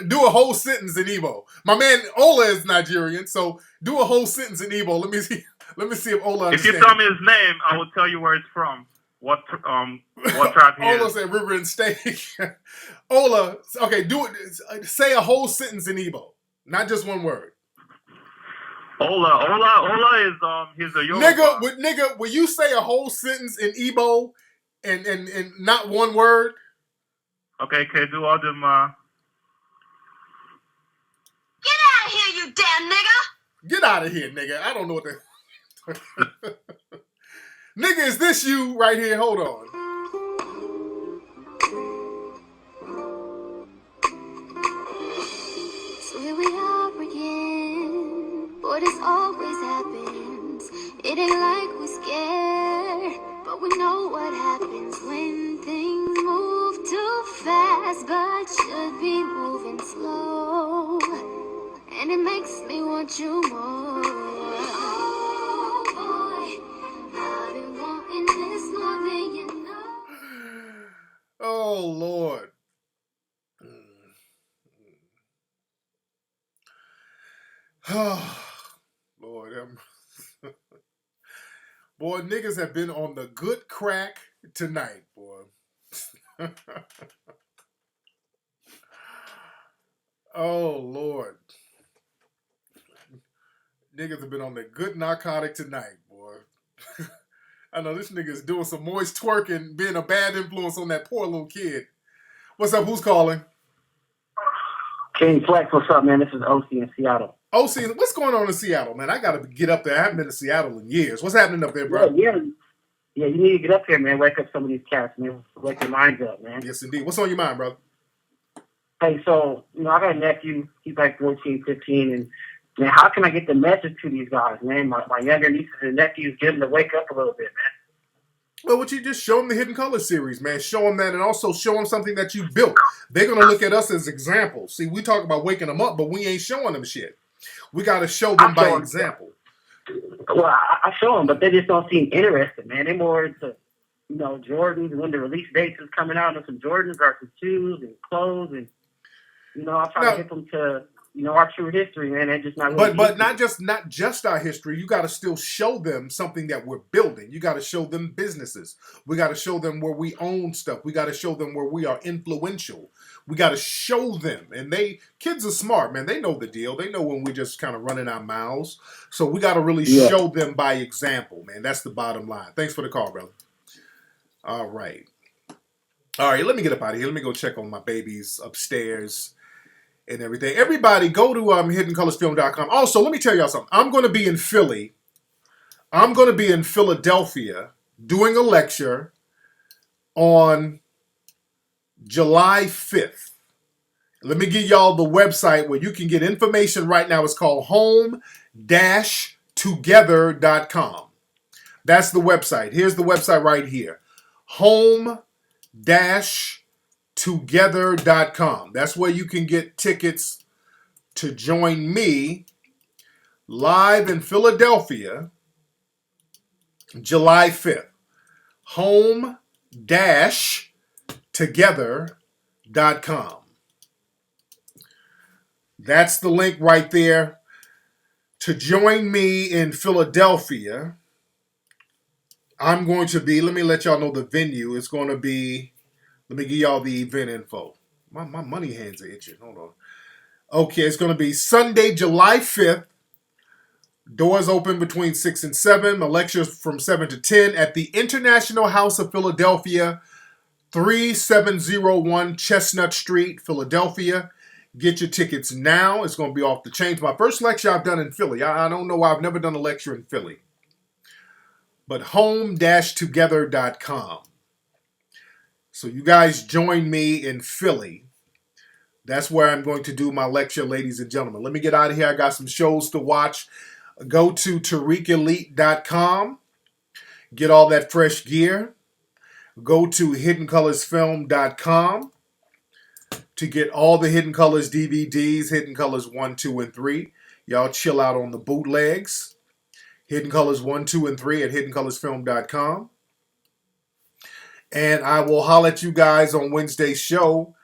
do a whole sentence in Igbo. My man Ola is Nigerian, so do a whole sentence in Igbo. Let me see if Ola understands. If you tell me his name, I will tell you where it's from. What tribe he is. Ola said river and steak. Ola, okay, do it. Say a whole sentence in Igbo, not just one word. Ola is he's a Yoruba. Nigga, will you say a whole sentence in Igbo and not one word? Okay, do all them. Get out of here, you damn nigga! Get out of here, nigga. I don't know what that. Nigga, is this you right here? Hold on. So here we are again. Boy, this always happens. It ain't like we're scared, but we know what happens when things move too fast, but should be moving slow. And it makes me want you more. Oh boy, I've been wanting this more than you know. Oh Lord. Oh Lord. Boy, niggas have been on the good crack tonight, boy. Oh Lord. Niggas have been on the good narcotic tonight, boy. I know this nigga's doing some moist twerking, being a bad influence on that poor little kid. What's up? Who's calling? King Flex, what's up, man? This is OC in Seattle. OC, what's going on in Seattle, man? I gotta get up there. I haven't been to Seattle in years. What's happening up there, bro? Yeah, you need to get up here, man. Wake up some of these cats, man. Wake your minds up, man. Yes, indeed. What's on your mind, brother? Hey, so, I got a nephew. He's like 14, 15, and man, how can I get the message to these guys, man? My younger nieces and nephews, get them to wake up a little bit, man. Well, what you just show them the Hidden Colors series, man. Show them that, and also show them something that you built. They're going to look at us as examples. See, we talk about waking them up, but we ain't showing them shit. We got to show them by example. Well, I show them, but they just don't seem interested, man. They're more into, Jordans, when the release dates is coming out, and some Jordans or some shoes and clothes, and, I try to get them to, our true history, man. They're just not really But not just our history. You got to still show them something that we're building. You got to show them businesses. We got to show them where we own stuff. We got to show them where we are influential. We got to show them. And kids are smart, man. They know the deal. They know when we just kind of running our mouths. So we got to really show them by example, man. That's the bottom line. Thanks for the call, brother. All right, let me get up out of here. Let me go check on my babies upstairs and everything. Everybody go to hiddencolorsfilm.com. Also, let me tell y'all something. I'm going to be in Philly. I'm going to be in Philadelphia doing a lecture on July 5th. Let me give y'all the website where you can get information right now. It's called home-together.com. That's the website. Here's the website right here. home-together.com. That's where you can get tickets to join me live in Philadelphia, July 5th. home-together.com. That's the link right there to join me in Philadelphia. I'm going to be, let me let y'all know the venue. It's going to be, let me give y'all the event info. My money hands are itching. Hold on. Okay, it's going to be Sunday, July 5th. Doors open between 6 and 7. The lectures from 7 to 10 at the International House of Philadelphia, 3701 Chestnut Street, Philadelphia. Get your tickets now. It's going to be off the chain. My first lecture I've done in Philly. I don't know why I've never done a lecture in Philly. But home-together.com. So you guys join me in Philly. That's where I'm going to do my lecture, ladies and gentlemen. Let me get out of here. I got some shows to watch. Go to TariqElite.com. Get all that fresh gear. Go to HiddenColorsFilm.com to get all the Hidden Colors DVDs, Hidden Colors 1, 2, and 3. Y'all chill out on the bootlegs. Hidden Colors 1, 2, and 3 at HiddenColorsFilm.com. And I will holler at you guys on Wednesday's show